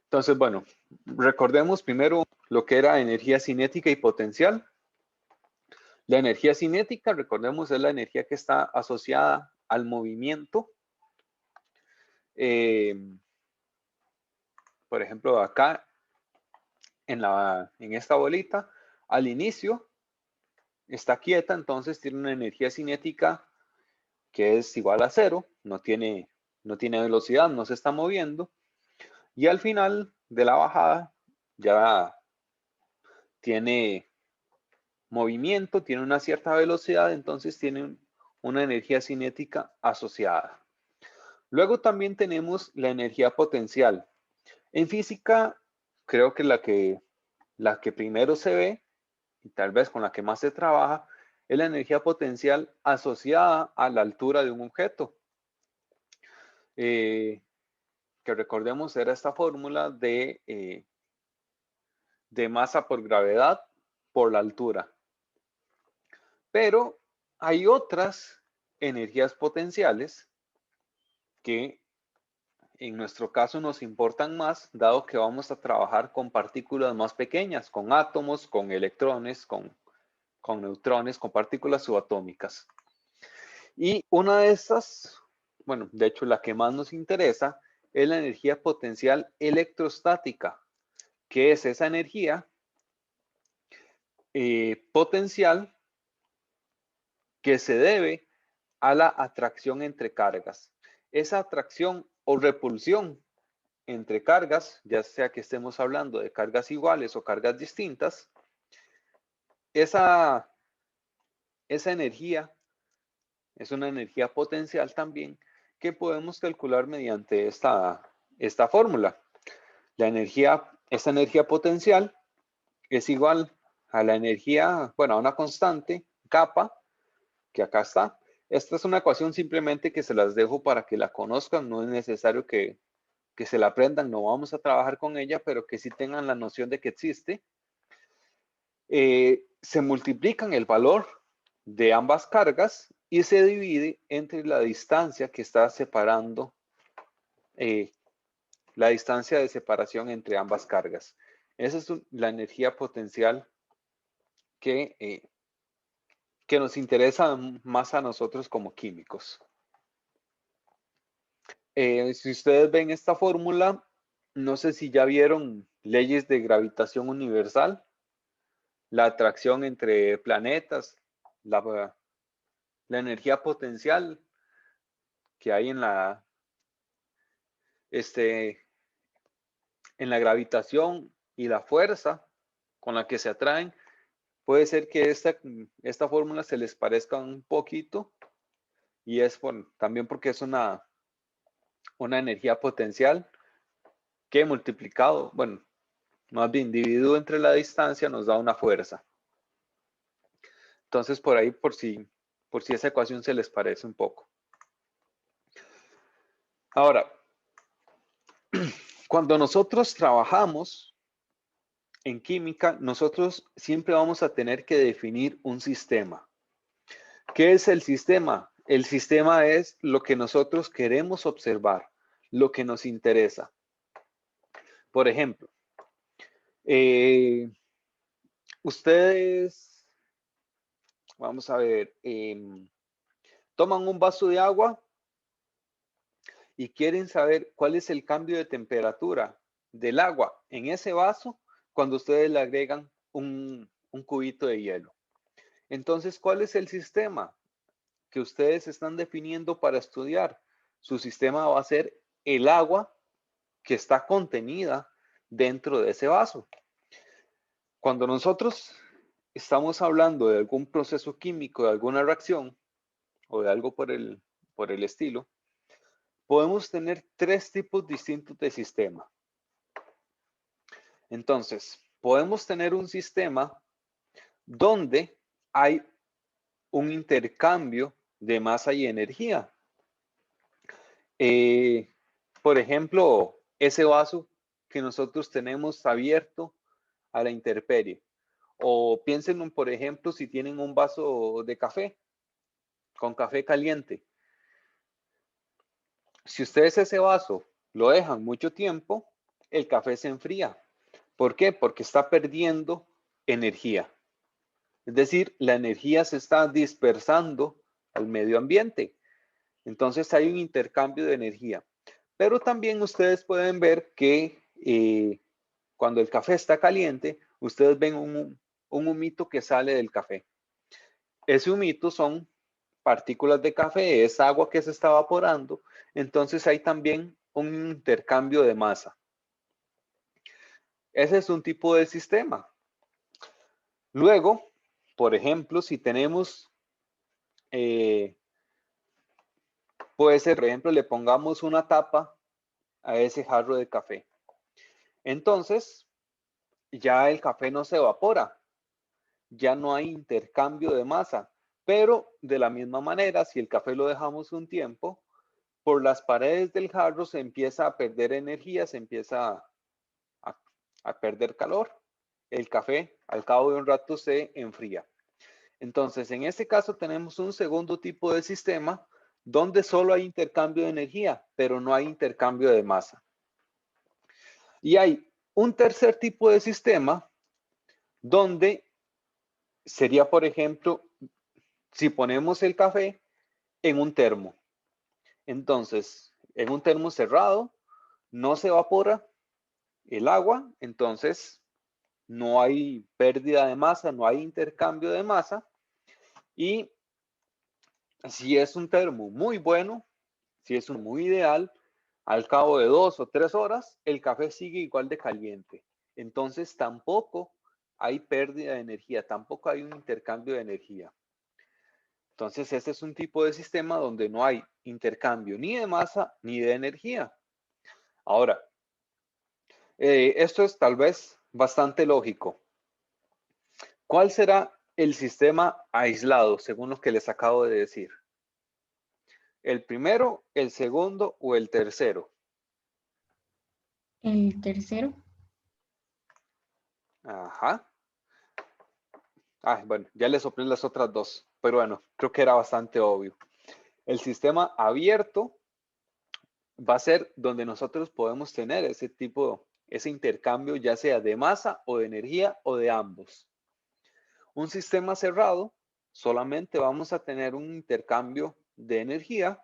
Entonces, bueno, recordemos primero lo que era energía cinética y potencial. La energía cinética, recordemos, es la energía que está asociada al movimiento. por ejemplo, acá en esta bolita, al inicio está quieta, entonces tiene una energía cinética que es igual a 0, no tiene velocidad, no se está moviendo. Y al final de la bajada ya tiene movimiento, tiene una cierta velocidad, entonces tiene una energía cinética asociada. Luego también tenemos la energía potencial. En física, creo que la que primero se ve, y tal vez con la que más se trabaja, es la energía potencial asociada a la altura de un objeto. Que recordemos era esta fórmula de masa por gravedad por la altura. Pero hay otras energías potenciales que en nuestro caso nos importan más, dado que vamos a trabajar con partículas más pequeñas, con átomos, con electrones, con neutrones, con partículas subatómicas. Y una de estas, bueno, de hecho la que más nos interesa, es la energía potencial electrostática, que es esa energía potencial que se debe a la atracción entre cargas. Esa atracción o repulsión entre cargas, ya sea que estemos hablando de cargas iguales o cargas distintas, esa energía es una energía potencial también que podemos calcular mediante esta fórmula. Esta energía potencial es igual a la energía, bueno, a una constante, kappa, que acá está. Esta es una ecuación simplemente que se las dejo para que la conozcan, no es necesario que se la aprendan, no vamos a trabajar con ella, pero que sí tengan la noción de que existe. Se multiplican el valor de ambas cargas y se divide entre la distancia que está separando, la distancia de separación entre ambas cargas. Esa es la energía potencial que nos interesa más a nosotros como químicos. Si ustedes ven esta fórmula, no sé si ya vieron leyes de gravitación universal, la atracción entre planetas, la energía potencial que hay en la gravitación y la fuerza con la que se atraen. Puede ser que esta fórmula se les parezca un poquito y es también porque es una energía potencial que multiplicado, bueno, más bien dividido entre la distancia nos da una fuerza. Entonces por ahí, por si esa ecuación se les parece un poco. Ahora, cuando nosotros trabajamos en química, nosotros siempre vamos a tener que definir un sistema. ¿Qué es el sistema? El sistema es lo que nosotros queremos observar, lo que nos interesa. Por ejemplo, ustedes, vamos a ver, toman un vaso de agua y quieren saber cuál es el cambio de temperatura del agua en ese vaso cuando ustedes le agregan un cubito de hielo. Entonces, ¿cuál es el sistema que ustedes están definiendo para estudiar? Su sistema va a ser el agua que está contenida dentro de ese vaso. Cuando nosotros estamos hablando de algún proceso químico, de alguna reacción o de algo por el estilo, podemos tener tres tipos distintos de sistema. Entonces, podemos tener un sistema donde hay un intercambio de masa y energía. Por ejemplo, ese vaso que nosotros tenemos abierto a la intemperie. O piensen, por ejemplo, si tienen un vaso de café, con café caliente. Si ustedes ese vaso lo dejan mucho tiempo, el café se enfría. ¿Por qué? Porque está perdiendo energía. Es decir, la energía se está dispersando al medio ambiente. Entonces hay un intercambio de energía. Pero también ustedes pueden ver que cuando el café está caliente, ustedes ven un humito que sale del café. Ese humito son partículas de café, es agua que se está evaporando, entonces hay también un intercambio de masa. Ese es un tipo de sistema. Luego, por ejemplo, si tenemos, puede ser, por ejemplo, le pongamos una tapa a ese jarro de café. Entonces, ya el café no se evapora, ya no hay intercambio de masa, pero de la misma manera, si el café lo dejamos un tiempo, por las paredes del jarro se empieza a perder energía, se empieza a perder calor. El café al cabo de un rato se enfría. Entonces, en este caso tenemos un segundo tipo de sistema donde solo hay intercambio de energía, pero no hay intercambio de masa. Y hay un tercer tipo de sistema donde sería, por ejemplo, si ponemos el café en un termo. Entonces, en un termo cerrado, no se evapora el agua, entonces no hay pérdida de masa, no hay intercambio de masa. Y si es un termo muy bueno, si es un muy ideal, al cabo de 2 o 3 horas, el café sigue igual de caliente. Entonces tampoco hay pérdida de energía, tampoco hay un intercambio de energía. Entonces este es un tipo de sistema donde no hay intercambio ni de masa ni de energía. Ahora, esto es tal vez bastante lógico. ¿Cuál será el sistema aislado según lo que les acabo de decir? ¿El primero, el segundo o el tercero?
El tercero.
Ajá. Bueno, ya le soplé las otras dos, pero bueno, creo que era bastante obvio. El sistema abierto va a ser donde nosotros podemos tener ese intercambio, ya sea de masa o de energía o de ambos. Un sistema cerrado, solamente vamos a tener un intercambio de energía,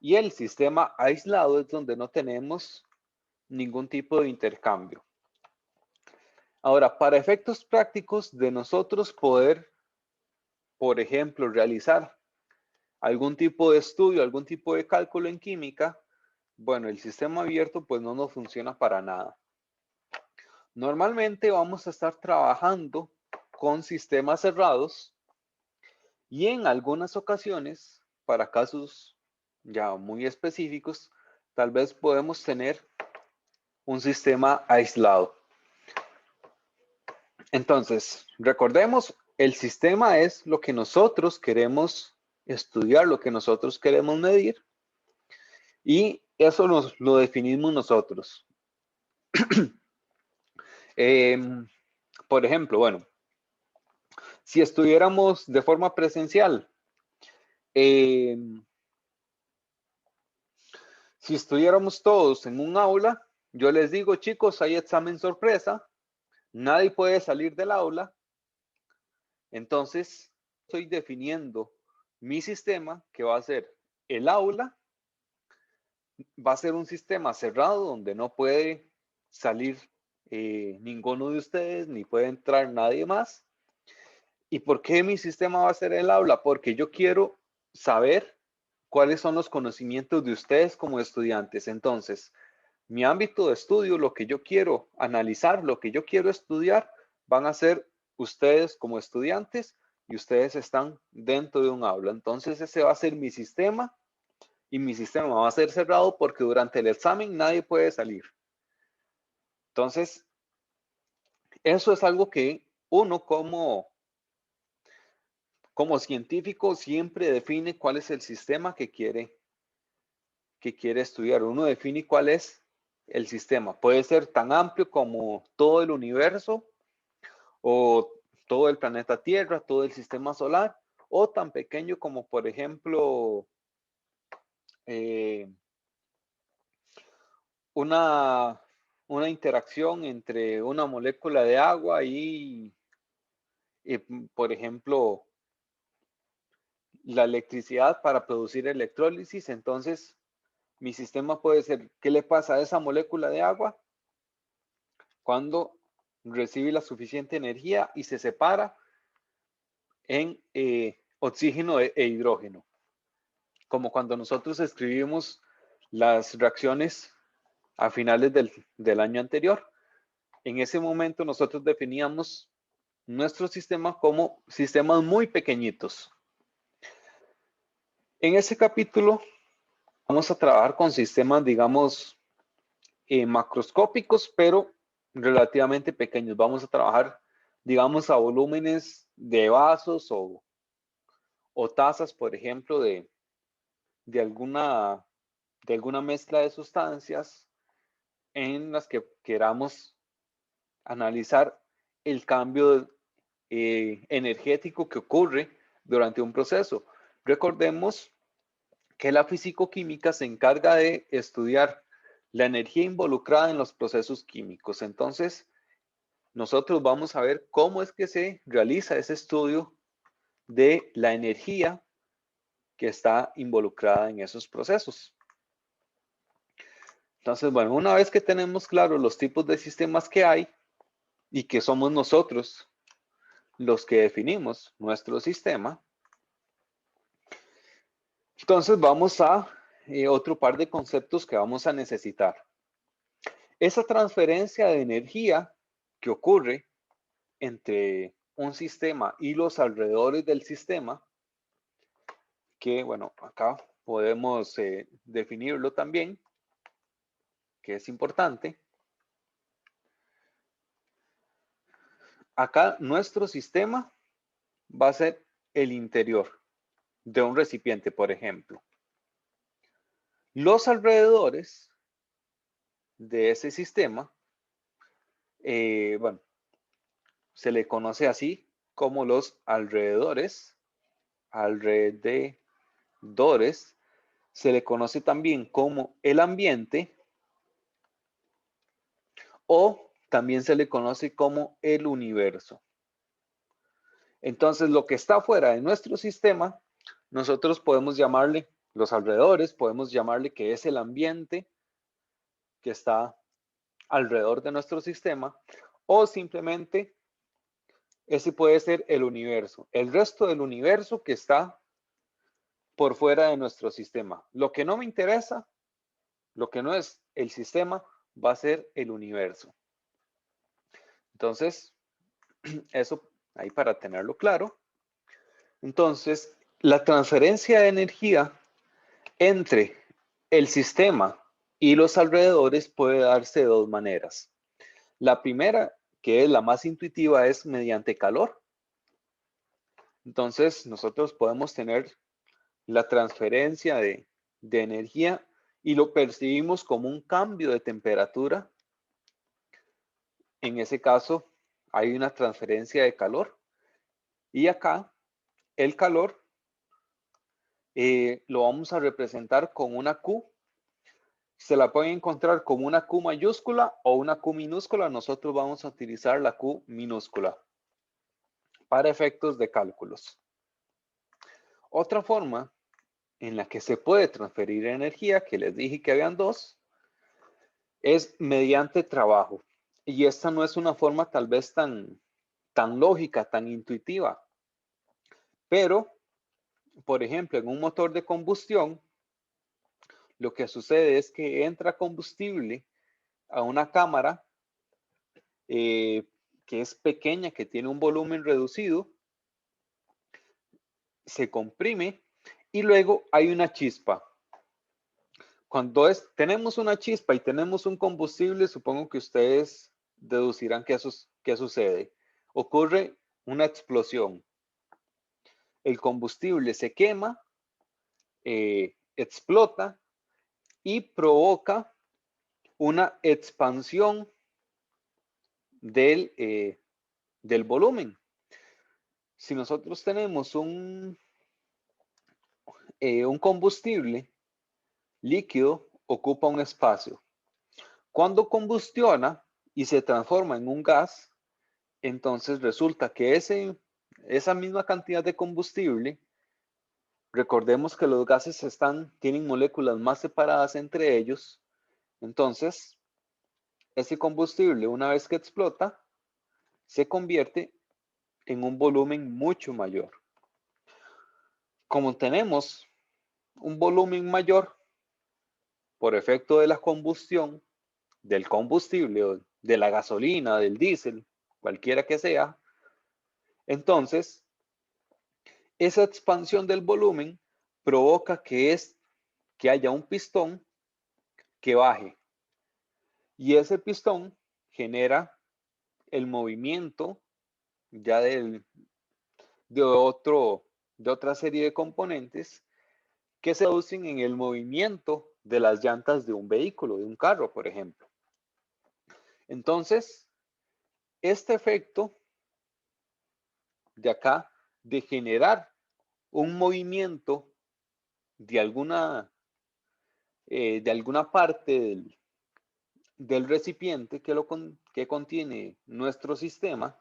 y el sistema aislado es donde no tenemos ningún tipo de intercambio. Ahora, para efectos prácticos de nosotros poder, por ejemplo, realizar algún tipo de estudio, algún tipo de cálculo en química, bueno, el sistema abierto pues no nos funciona para nada. Normalmente vamos a estar trabajando con sistemas cerrados y en algunas ocasiones, para casos ya muy específicos, tal vez podemos tener un sistema aislado. Entonces, recordemos, el sistema es lo que nosotros queremos estudiar, lo que nosotros queremos medir, y eso lo definimos nosotros. Por ejemplo, bueno, si estuviéramos de forma presencial, si estuviéramos todos en un aula, yo les digo, chicos, hay examen sorpresa, nadie puede salir del aula. Entonces, estoy definiendo mi sistema, que va a ser el aula, va a ser un sistema cerrado donde no puede salir ninguno de ustedes, ni puede entrar nadie más. ¿Y por qué mi sistema va a ser el aula? Porque yo quiero saber cuáles son los conocimientos de ustedes como estudiantes. Entonces, mi ámbito de estudio, lo que yo quiero analizar, lo que yo quiero estudiar, van a ser ustedes como estudiantes, y ustedes están dentro de un aula. Entonces, ese va a ser mi sistema, y mi sistema va a ser cerrado porque durante el examen nadie puede salir. Entonces, eso es algo que uno como científico siempre define cuál es el sistema que quiere estudiar. Uno define cuál es el sistema. Puede ser tan amplio como todo el universo o todo el planeta Tierra, todo el sistema solar, o tan pequeño como, por ejemplo, una interacción entre una molécula de agua y por ejemplo, la electricidad para producir electrólisis. Entonces, mi sistema puede ser, ¿qué le pasa a esa molécula de agua? cuando recibe la suficiente energía y se separa en oxígeno e hidrógeno. Como cuando nosotros escribimos las reacciones a finales del año anterior. En ese momento nosotros definíamos nuestro sistema como sistemas muy pequeñitos. En ese capítulo vamos a trabajar con sistemas, digamos, macroscópicos, pero relativamente pequeños. Vamos a trabajar, digamos, a volúmenes de vasos o tazas, por ejemplo, de alguna mezcla de sustancias en las que queramos analizar el cambio energético que ocurre durante un proceso. Recordemos que la fisicoquímica se encarga de estudiar la energía involucrada en los procesos químicos. Entonces, nosotros vamos a ver cómo es que se realiza ese estudio de la energía que está involucrada en esos procesos. Entonces, bueno, una vez que tenemos claro los tipos de sistemas que hay y que somos nosotros los que definimos nuestro sistema, entonces vamos a otro par de conceptos que vamos a necesitar. Esa transferencia de energía que ocurre entre un sistema y los alrededores del sistema, que bueno, acá podemos definirlo también, que es importante. Acá nuestro sistema va a ser el interior de un recipiente, por ejemplo. Los alrededores de ese sistema, bueno, se le conoce así como los alrededores. Se le conoce también como el ambiente o también se le conoce como el universo. Entonces, lo que está fuera de nuestro sistema, nosotros podemos llamarle los alrededores, podemos llamarle que es el ambiente que está alrededor de nuestro sistema, o simplemente ese puede ser el universo, el resto del universo que está por fuera de nuestro sistema. Lo que no me interesa, lo que no es el sistema, va a ser el universo. Entonces, eso ahí para tenerlo claro. Entonces, la transferencia de energía entre el sistema y los alrededores puede darse de dos maneras. La primera, que es la más intuitiva, es mediante calor. Entonces, nosotros podemos tener la transferencia de energía y lo percibimos como un cambio de temperatura. En ese caso, hay una transferencia de calor. Y acá, el calor lo vamos a representar con una Q. Se la pueden encontrar como una Q mayúscula o una Q minúscula. Nosotros vamos a utilizar la Q minúscula para efectos de cálculos. Otra forma en la que se puede transferir energía, que les dije que habían dos, es mediante trabajo. Y esta no es una forma tal vez tan lógica, tan intuitiva. Pero, por ejemplo, en un motor de combustión, lo que sucede es que entra combustible a una cámara que es pequeña, que tiene un volumen reducido, se comprime y luego hay una chispa. Cuando tenemos una chispa y tenemos un combustible, supongo que ustedes deducirán qué sucede. Ocurre una explosión. El combustible se quema, explota y provoca una expansión del volumen. Si nosotros tenemos un combustible líquido, ocupa un espacio. Cuando combustiona y se transforma en un gas, entonces resulta que esa misma cantidad de combustible, recordemos que los gases tienen moléculas más separadas entre ellos, entonces ese combustible, una vez que explota, se convierte en un volumen mucho mayor. Como tenemos un volumen mayor por efecto de la combustión, del combustible, o de la gasolina, del diésel, cualquiera que sea, entonces esa expansión del volumen provoca que haya un pistón que baje. Y ese pistón genera el movimiento ya de otra serie de componentes que se traducen en el movimiento de las llantas de un vehículo, de un carro, por ejemplo. Entonces, este efecto de acá, de generar un movimiento de alguna parte del recipiente que contiene nuestro sistema,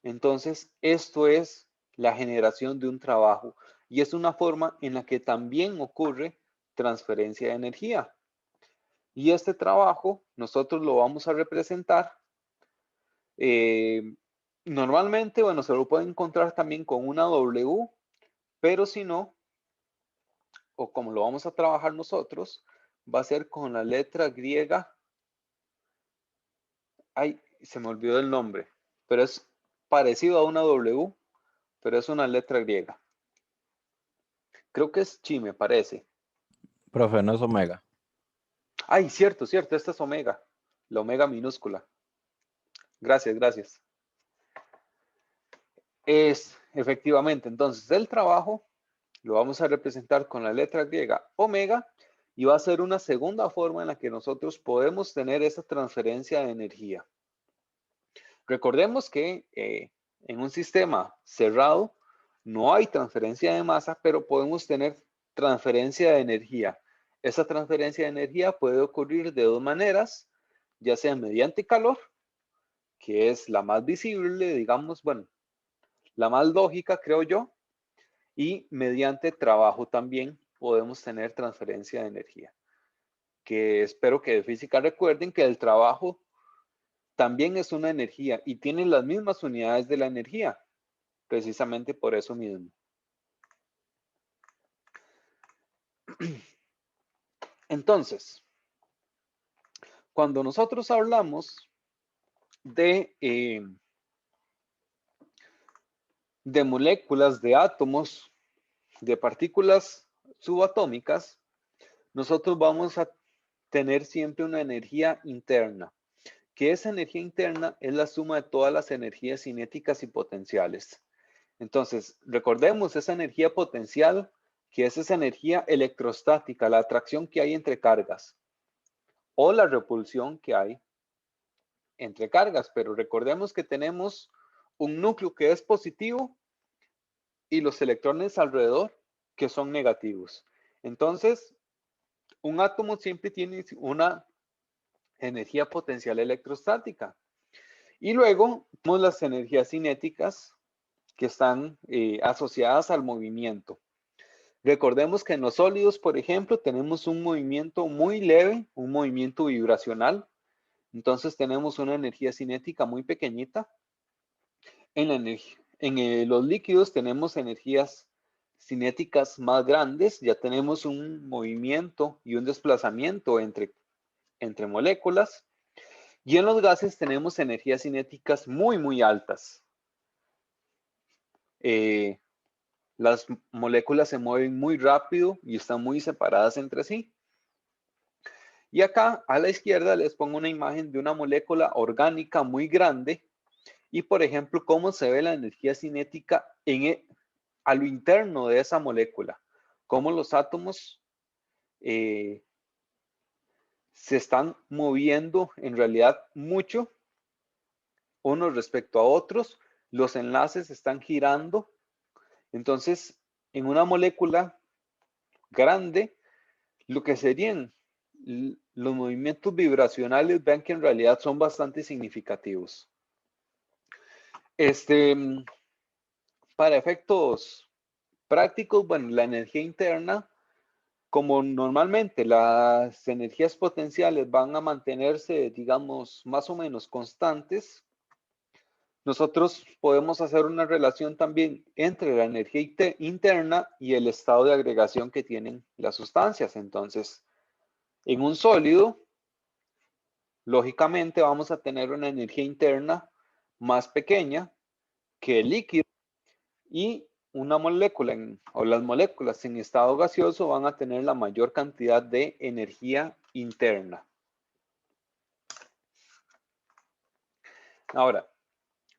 entonces esto es la generación de un trabajo y es una forma en la que también ocurre transferencia de energía. Y este trabajo nosotros lo vamos a representar normalmente, bueno, se lo pueden encontrar también con una W, pero si no, o como lo vamos a trabajar nosotros, va a ser con la letra griega. Ay, se me olvidó el nombre, pero es parecido a una W, pero es una letra griega. Creo que es chi, me parece.
Profe, no es omega.
Ay, cierto, esta es omega, la omega minúscula. Gracias, gracias. Es efectivamente, entonces el trabajo lo vamos a representar con la letra griega omega y va a ser una segunda forma en la que nosotros podemos tener esa transferencia de energía. Recordemos que en un sistema cerrado no hay transferencia de masa, pero podemos tener transferencia de energía. Esa transferencia de energía puede ocurrir de dos maneras, ya sea mediante calor, que es la más visible, digamos, bueno, la más lógica, creo yo, y mediante trabajo también podemos tener transferencia de energía. Que espero que de física recuerden que el trabajo también es una energía y tiene las mismas unidades de la energía, precisamente por eso mismo. Entonces, cuando nosotros hablamos de moléculas, de átomos, de partículas subatómicas, nosotros vamos a tener siempre una energía interna, que esa energía interna es la suma de todas las energías cinéticas y potenciales. Entonces, recordemos esa energía potencial, que es esa energía electrostática, la atracción que hay entre cargas, o la repulsión que hay entre cargas, pero recordemos que tenemos un núcleo que es positivo y los electrones alrededor que son negativos. Entonces, un átomo siempre tiene una energía potencial electrostática. Y luego tenemos las energías cinéticas que están asociadas al movimiento. Recordemos que en los sólidos, por ejemplo, tenemos un movimiento muy leve, un movimiento vibracional. Entonces tenemos una energía cinética muy pequeñita. En los líquidos tenemos energías cinéticas más grandes. Ya tenemos un movimiento y un desplazamiento entre moléculas. Y en los gases tenemos energías cinéticas muy, muy altas. Las moléculas se mueven muy rápido y están muy separadas entre sí. Y acá a la izquierda les pongo una imagen de una molécula orgánica muy grande y, por ejemplo, cómo se ve la energía cinética a lo interno de esa molécula. Cómo los átomos se están moviendo en realidad mucho unos respecto a otros. Los enlaces están girando. Entonces, en una molécula grande, lo que serían los movimientos vibracionales, vean que en realidad son bastante significativos. Para efectos prácticos, bueno, la energía interna como normalmente las energías potenciales van a mantenerse, digamos, más o menos constantes, nosotros podemos hacer una relación también entre la energía interna y el estado de agregación que tienen las sustancias. Entonces, en un sólido, lógicamente vamos a tener una energía interna más pequeña que el líquido y una molécula o las moléculas en estado gaseoso van a tener la mayor cantidad de energía interna. Ahora,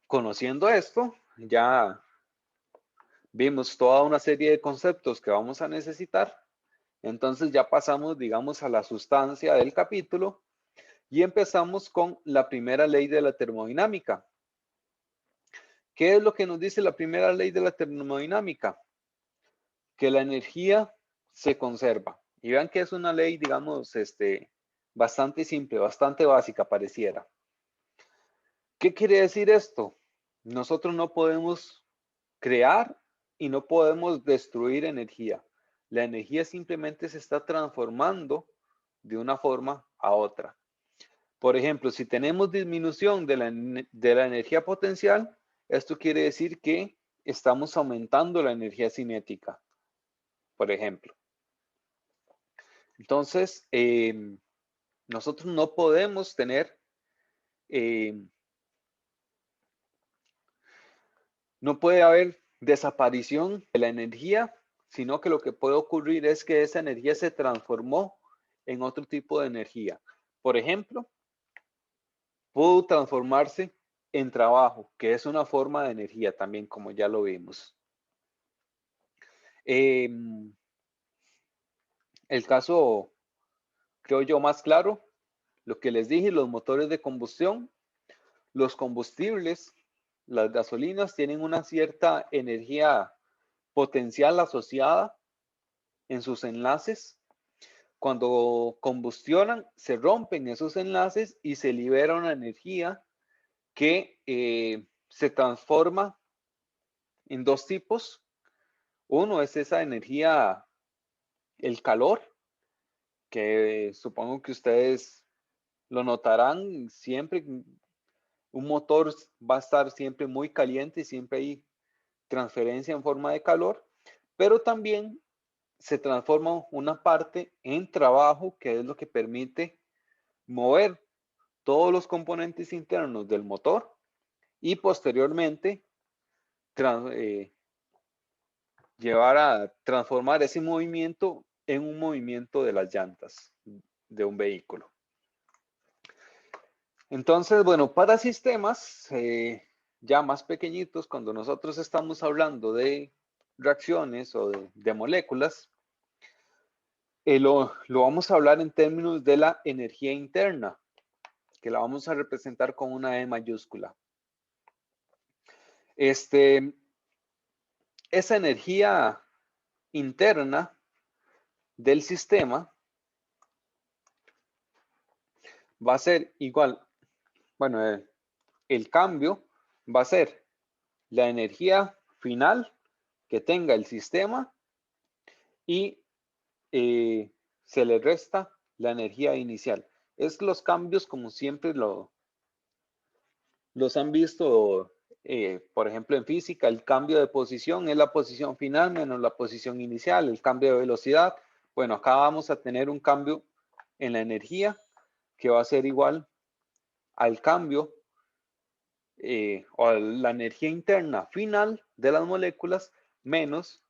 conociendo esto, ya vimos toda una serie de conceptos que vamos a necesitar. Entonces ya pasamos, digamos, a la sustancia del capítulo y empezamos con la primera ley de la termodinámica. ¿Qué es lo que nos dice la primera ley de la termodinámica? Que la energía se conserva. Y vean que es una ley, digamos, bastante simple, bastante básica pareciera. ¿Qué quiere decir esto? Nosotros no podemos crear y no podemos destruir energía. La energía simplemente se está transformando de una forma a otra. Por ejemplo, si tenemos disminución de la energía potencial, esto quiere decir que estamos aumentando la energía cinética, por ejemplo. Entonces, nosotros no podemos tener, no puede haber desaparición de la energía, sino que lo que puede ocurrir es que esa energía se transformó en otro tipo de energía. Por ejemplo, pudo transformarse en trabajo, que es una forma de energía también, como ya lo vimos. El caso, creo yo, más claro, lo que les dije, los motores de combustión, los combustibles, las gasolinas tienen una cierta energía potencial asociada en sus enlaces. Cuando combustionan, se rompen esos enlaces y se libera una energía que se transforma en dos tipos. Uno es esa energía, el calor, que supongo que ustedes lo notarán siempre. Un motor va a estar siempre muy caliente y siempre hay transferencia en forma de calor, pero también se transforma una parte en trabajo, que es lo que permite mover todos los componentes internos del motor y posteriormente llevar a transformar ese movimiento en un movimiento de las llantas de un vehículo. Entonces, bueno, para sistemas ya más pequeñitos, cuando nosotros estamos hablando de reacciones o de moléculas, lo vamos a hablar en términos de la energía interna, que la vamos a representar con una E mayúscula. Esa energía interna del sistema va a ser igual, bueno, el cambio va a ser la energía final que tenga el sistema y se le resta la energía inicial. Es los cambios como siempre los han visto, por ejemplo, en física, el cambio de posición es la posición final menos la posición inicial, el cambio de velocidad. Bueno, acá vamos a tener un cambio en la energía que va a ser igual al cambio o a la energía interna final de las moléculas menos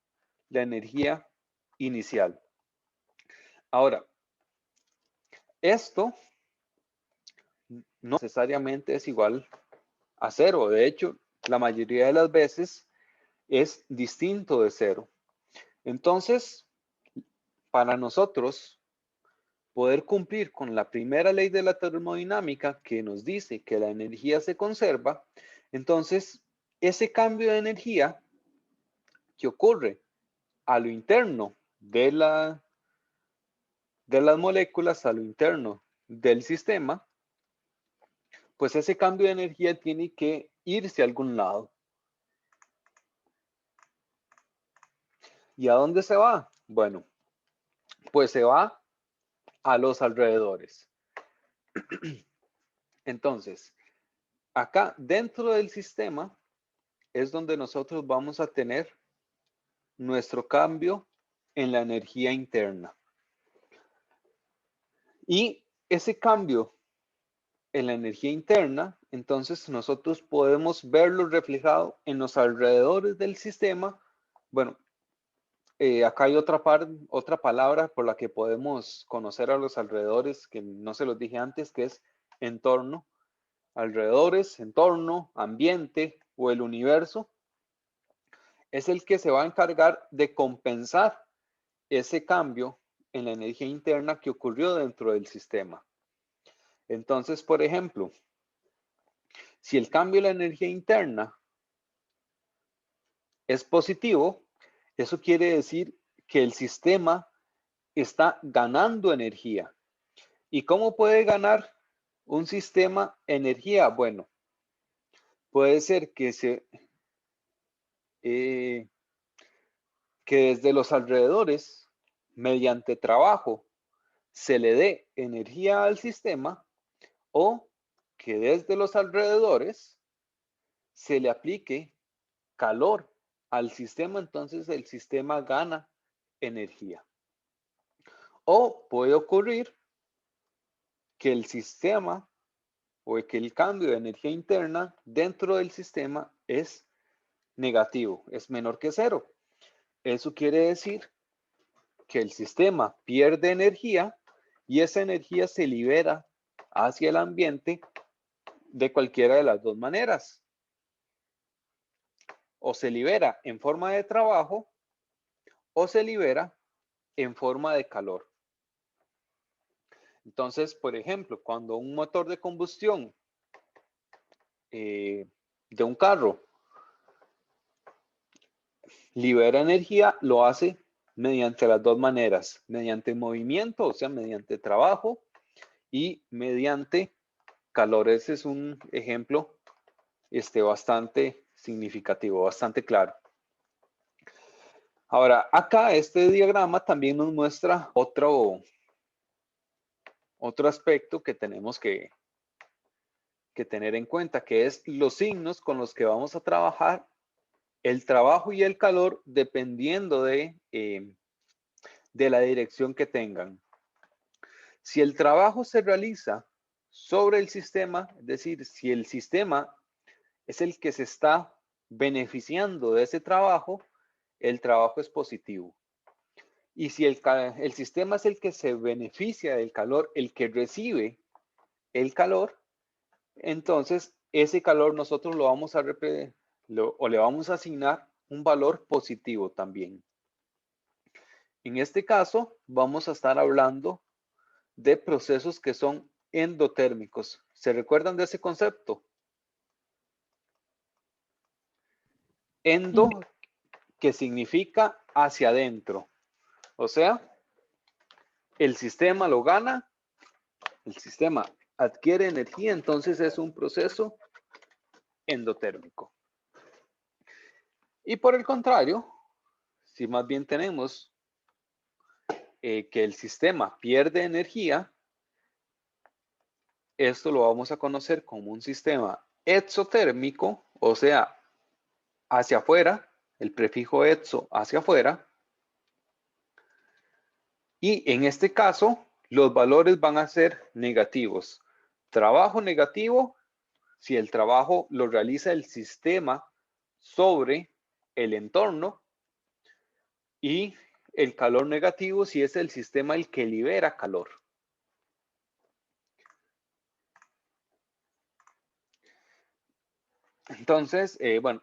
la energía inicial. Ahora, esto no necesariamente es igual a cero. De hecho, la mayoría de las veces es distinto de cero. Entonces, para nosotros poder cumplir con la primera ley de la termodinámica que nos dice que la energía se conserva, entonces ese cambio de energía que ocurre a lo interno de las moléculas, a lo interno del sistema, pues ese cambio de energía tiene que irse a algún lado. ¿Y a dónde se va? Bueno, pues se va a los alrededores. Entonces, acá dentro del sistema es donde nosotros vamos a tener nuestro cambio en la energía interna. Y ese cambio en la energía interna, entonces nosotros podemos verlo reflejado en los alrededores del sistema. Bueno, acá hay otra palabra por la que podemos conocer a los alrededores, que no se los dije antes, que es entorno. Alrededores, entorno, ambiente o el universo es el que se va a encargar de compensar ese cambio en la energía interna que ocurrió dentro del sistema. Entonces, por ejemplo, si el cambio de la energía interna es positivo, eso quiere decir que el sistema está ganando energía. ¿Y cómo puede ganar un sistema energía? Bueno, puede ser que desde los alrededores, mediante trabajo, se le dé energía al sistema, o que desde los alrededores se le aplique calor al sistema, entonces el sistema gana energía. O puede ocurrir que el sistema o que el cambio de energía interna dentro del sistema es negativo, es menor que cero. Eso quiere decir que el sistema pierde energía y esa energía se libera hacia el ambiente de cualquiera de las dos maneras. O se libera en forma de trabajo o se libera en forma de calor. Entonces, por ejemplo, cuando un motor de combustión de un carro libera energía, lo hace mediante las dos maneras, mediante movimiento, o sea, mediante trabajo, y mediante calor. Ese es un ejemplo bastante significativo, bastante claro. Ahora, acá este diagrama también nos muestra otro aspecto que tenemos que tener en cuenta, que es los signos con los que vamos a trabajar el trabajo y el calor dependiendo de la dirección que tengan. Si el trabajo se realiza sobre el sistema, es decir, si el sistema es el que se está beneficiando de ese trabajo, el trabajo es positivo. Y si el sistema es el que se beneficia del calor, el que recibe el calor, entonces ese calor nosotros lo vamos a le vamos a asignar un valor positivo también. En este caso, vamos a estar hablando de procesos que son endotérmicos. ¿Se recuerdan de ese concepto? Endo, que significa hacia adentro. O sea, el sistema lo gana, el sistema adquiere energía, entonces es un proceso endotérmico. Y por el contrario, si más bien tenemos que el sistema pierde energía, esto lo vamos a conocer como un sistema exotérmico, o sea, hacia afuera, el prefijo exo hacia afuera. Y en este caso, los valores van a ser negativos. Trabajo negativo, si el trabajo lo realiza el sistema sobre el entorno, y el calor negativo si es el sistema el que libera calor. Entonces, bueno,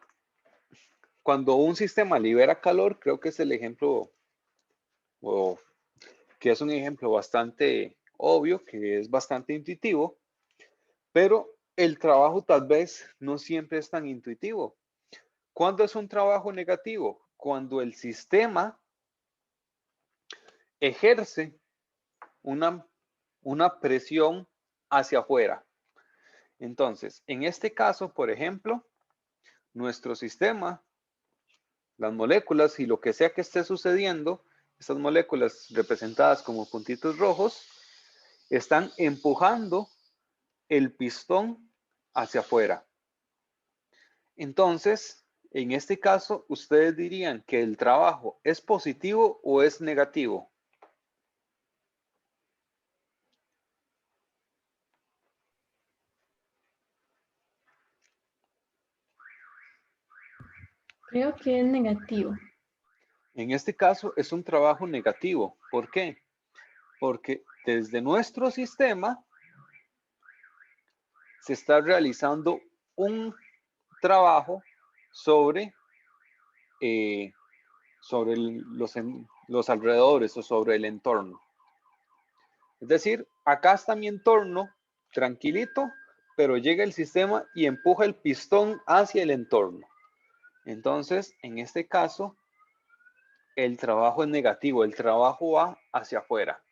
cuando un sistema libera calor, creo que es el ejemplo, que es un ejemplo bastante obvio, que es bastante intuitivo, pero el trabajo tal vez no siempre es tan intuitivo. ¿Cuándo es un trabajo negativo? Cuando el sistema ejerce una presión hacia afuera. Entonces, en este caso, por ejemplo, nuestro sistema, las moléculas y lo que sea que esté sucediendo estas moléculas representadas como puntitos rojos, están empujando el pistón hacia afuera. Entonces, en este caso, ustedes dirían que el trabajo es positivo o es negativo.
Creo que es negativo.
En este caso es un trabajo negativo. ¿Por qué? Porque desde nuestro sistema se está realizando un trabajo sobre, los alrededores o sobre el entorno. Es decir, acá está mi entorno tranquilito, pero llega el sistema y empuja el pistón hacia el entorno. Entonces, en este caso, el trabajo es negativo, el trabajo va hacia afuera.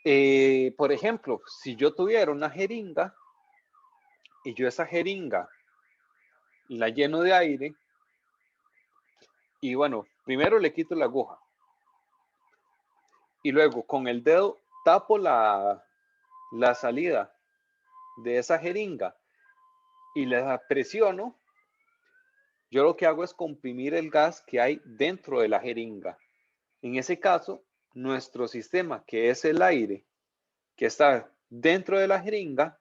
Por ejemplo, si yo tuviera una jeringa y yo esa jeringa la lleno de aire y bueno, primero le quito la aguja y luego con el dedo tapo la salida de esa jeringa y la presiono, yo lo que hago es comprimir el gas que hay dentro de la jeringa. En ese caso, nuestro sistema, que es el aire que está dentro de la jeringa,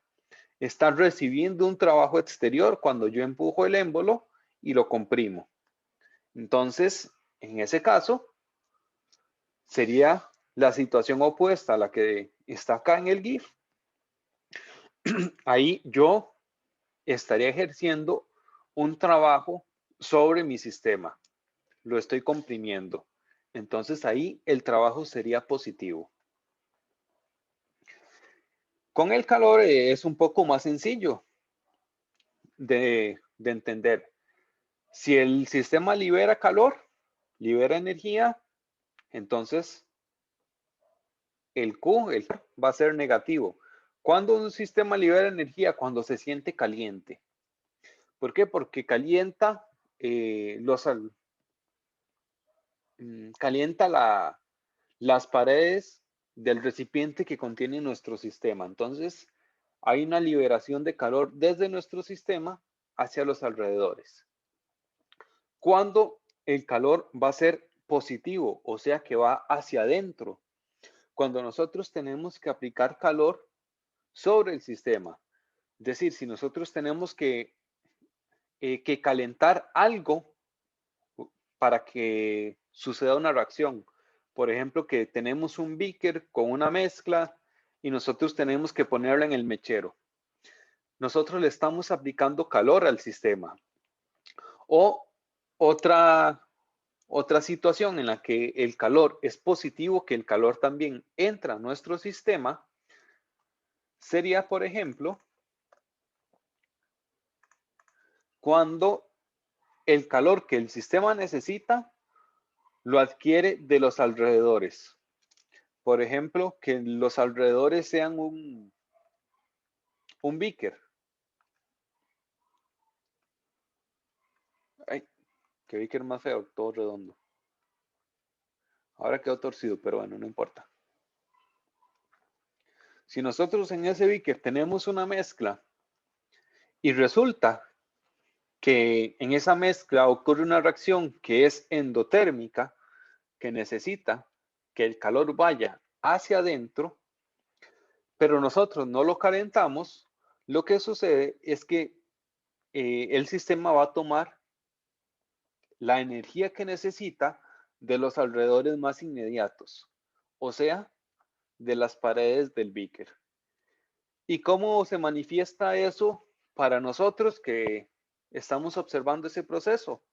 está recibiendo un trabajo exterior cuando yo empujo el émbolo y lo comprimo. Entonces, en ese caso, sería la situación opuesta a la que está acá en el GIF. Ahí yo estaría ejerciendo un trabajo sobre mi sistema. Lo estoy comprimiendo. Entonces ahí el trabajo sería positivo. Con el calor es un poco más sencillo de entender. Si el sistema libera calor, libera energía, entonces el Q va a ser negativo. ¿Cuándo un sistema libera energía? Cuando se siente caliente. ¿Por qué? Porque calienta, las paredes del recipiente que contiene nuestro sistema. Entonces, hay una liberación de calor desde nuestro sistema hacia los alrededores. Cuando el calor va a ser positivo, o sea que va hacia adentro, cuando nosotros tenemos que aplicar calor sobre el sistema. Es decir, si nosotros tenemos que calentar algo para que suceda una reacción. Por ejemplo, que tenemos un beaker con una mezcla y nosotros tenemos que ponerla en el mechero. Nosotros le estamos aplicando calor al sistema. O otra situación en la que el calor es positivo, que el calor también entra a nuestro sistema, sería, por ejemplo, cuando el calor que el sistema necesita lo adquiere de los alrededores. Por ejemplo, que los alrededores sean un beaker. Ay, qué beaker más feo, todo redondo. Ahora quedó torcido, pero bueno, no importa. Si nosotros en ese beaker tenemos una mezcla y resulta que en esa mezcla ocurre una reacción que es endotérmica, que necesita que el calor vaya hacia adentro, pero nosotros no lo calentamos, lo que sucede es que el sistema va a tomar la energía que necesita de los alrededores más inmediatos, o sea, de las paredes del beaker. ¿Y cómo se manifiesta eso para nosotros que estamos observando ese proceso?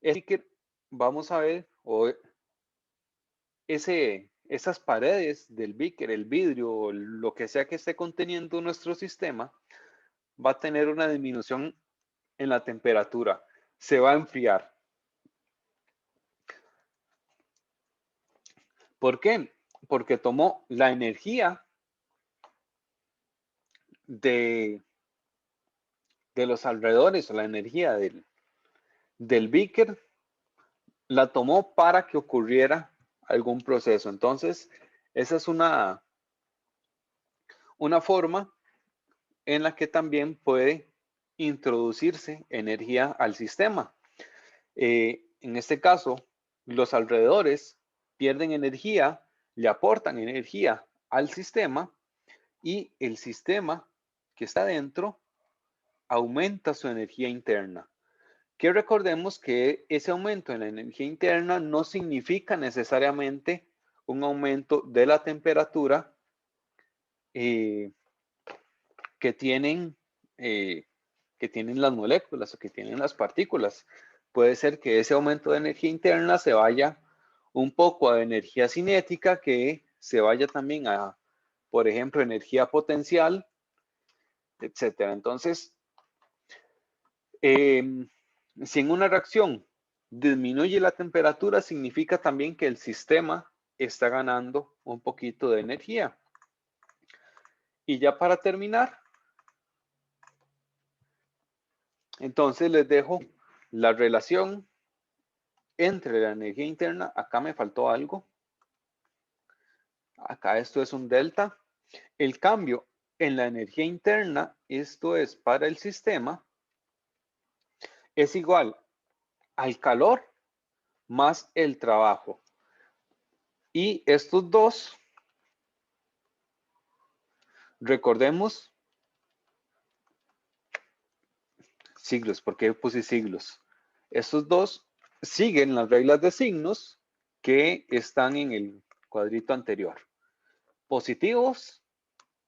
El beaker, vamos a ver, esas paredes del beaker, el vidrio, o lo que sea que esté conteniendo nuestro sistema, va a tener una disminución en la temperatura, se va a enfriar. ¿Por qué? Porque tomó la energía de los alrededores o la energía del beaker, la tomó para que ocurriera algún proceso. Entonces, esa es una forma en la que también puede introducirse energía al sistema. En este caso, los alrededores pierden energía, le aportan energía al sistema y el sistema que está dentro aumenta su energía interna. Que recordemos que ese aumento en la energía interna no significa necesariamente un aumento de la temperatura que tienen las moléculas o que tienen las partículas. Puede ser que ese aumento de energía interna se vaya un poco a energía cinética, que se vaya también a, por ejemplo, energía potencial, etcétera. Entonces, si en una reacción disminuye la temperatura, significa también que el sistema está ganando un poquito de energía. Y ya para terminar, entonces les dejo la relación entre la energía interna. Acá me faltó algo. Acá esto es un delta. El cambio en la energía interna, esto es para el sistema, es igual al calor más el trabajo. Y estos dos, recordemos, siglos, ¿por qué puse siglos? Estos dos siguen las reglas de signos que están en el cuadrito anterior. Positivos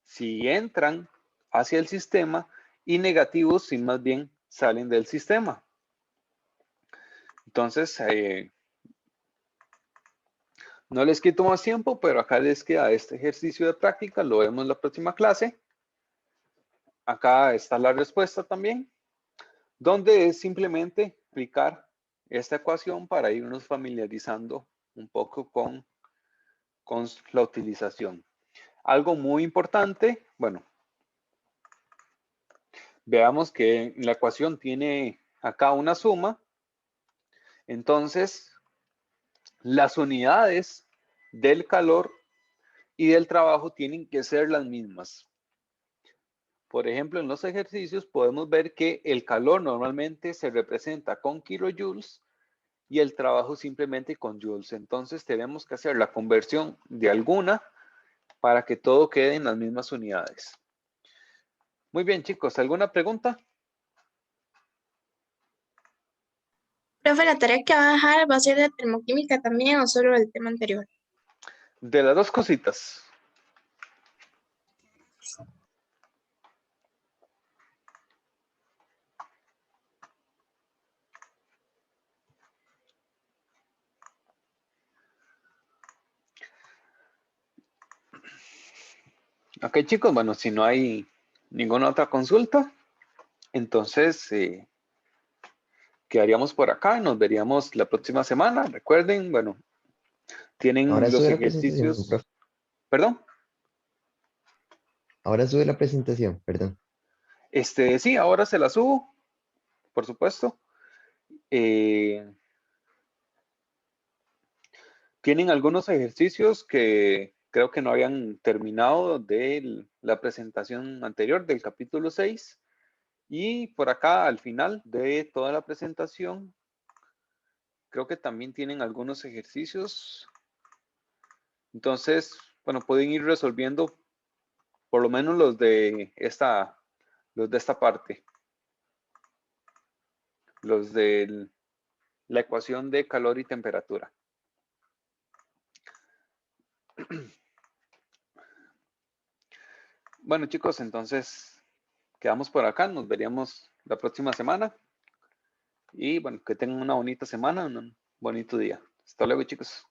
si entran hacia el sistema y negativos si más bien salen del sistema. Entonces, no les quito más tiempo, pero acá les queda este ejercicio de práctica. Lo vemos en la próxima clase. Acá está la respuesta también, donde es simplemente aplicar esta ecuación para irnos familiarizando un poco con la utilización. Algo muy importante, bueno, veamos que la ecuación tiene acá una suma. Entonces, las unidades del calor y del trabajo tienen que ser las mismas. Por ejemplo, en los ejercicios podemos ver que el calor normalmente se representa con kilojoules y el trabajo simplemente con joules. Entonces tenemos que hacer la conversión de alguna para que todo quede en las mismas unidades. Muy bien, chicos, ¿alguna pregunta?
Profe, ¿la tarea que va a dejar va a ser de termoquímica también o solo el tema anterior?
De las dos cositas. Ok, chicos, bueno, si no hay ninguna otra consulta, entonces quedaríamos por acá y nos veríamos la próxima semana. Recuerden, bueno, tienen
Ahora
los
sube la presentación,
ejercicios.
profe.
¿Perdón?
Ahora sube la presentación, perdón.
Sí, ahora se la subo, por supuesto. Tienen algunos ejercicios que creo que no habían terminado de la presentación anterior del capítulo 6. Y por acá, al final de toda la presentación, creo que también tienen algunos ejercicios. Entonces, bueno, pueden ir resolviendo por lo menos los de esta parte. Los de la ecuación de calor y temperatura. Bueno, chicos, entonces quedamos por acá. Nos veríamos la próxima semana. Y bueno, que tengan una bonita semana, un bonito día. Hasta luego, chicos.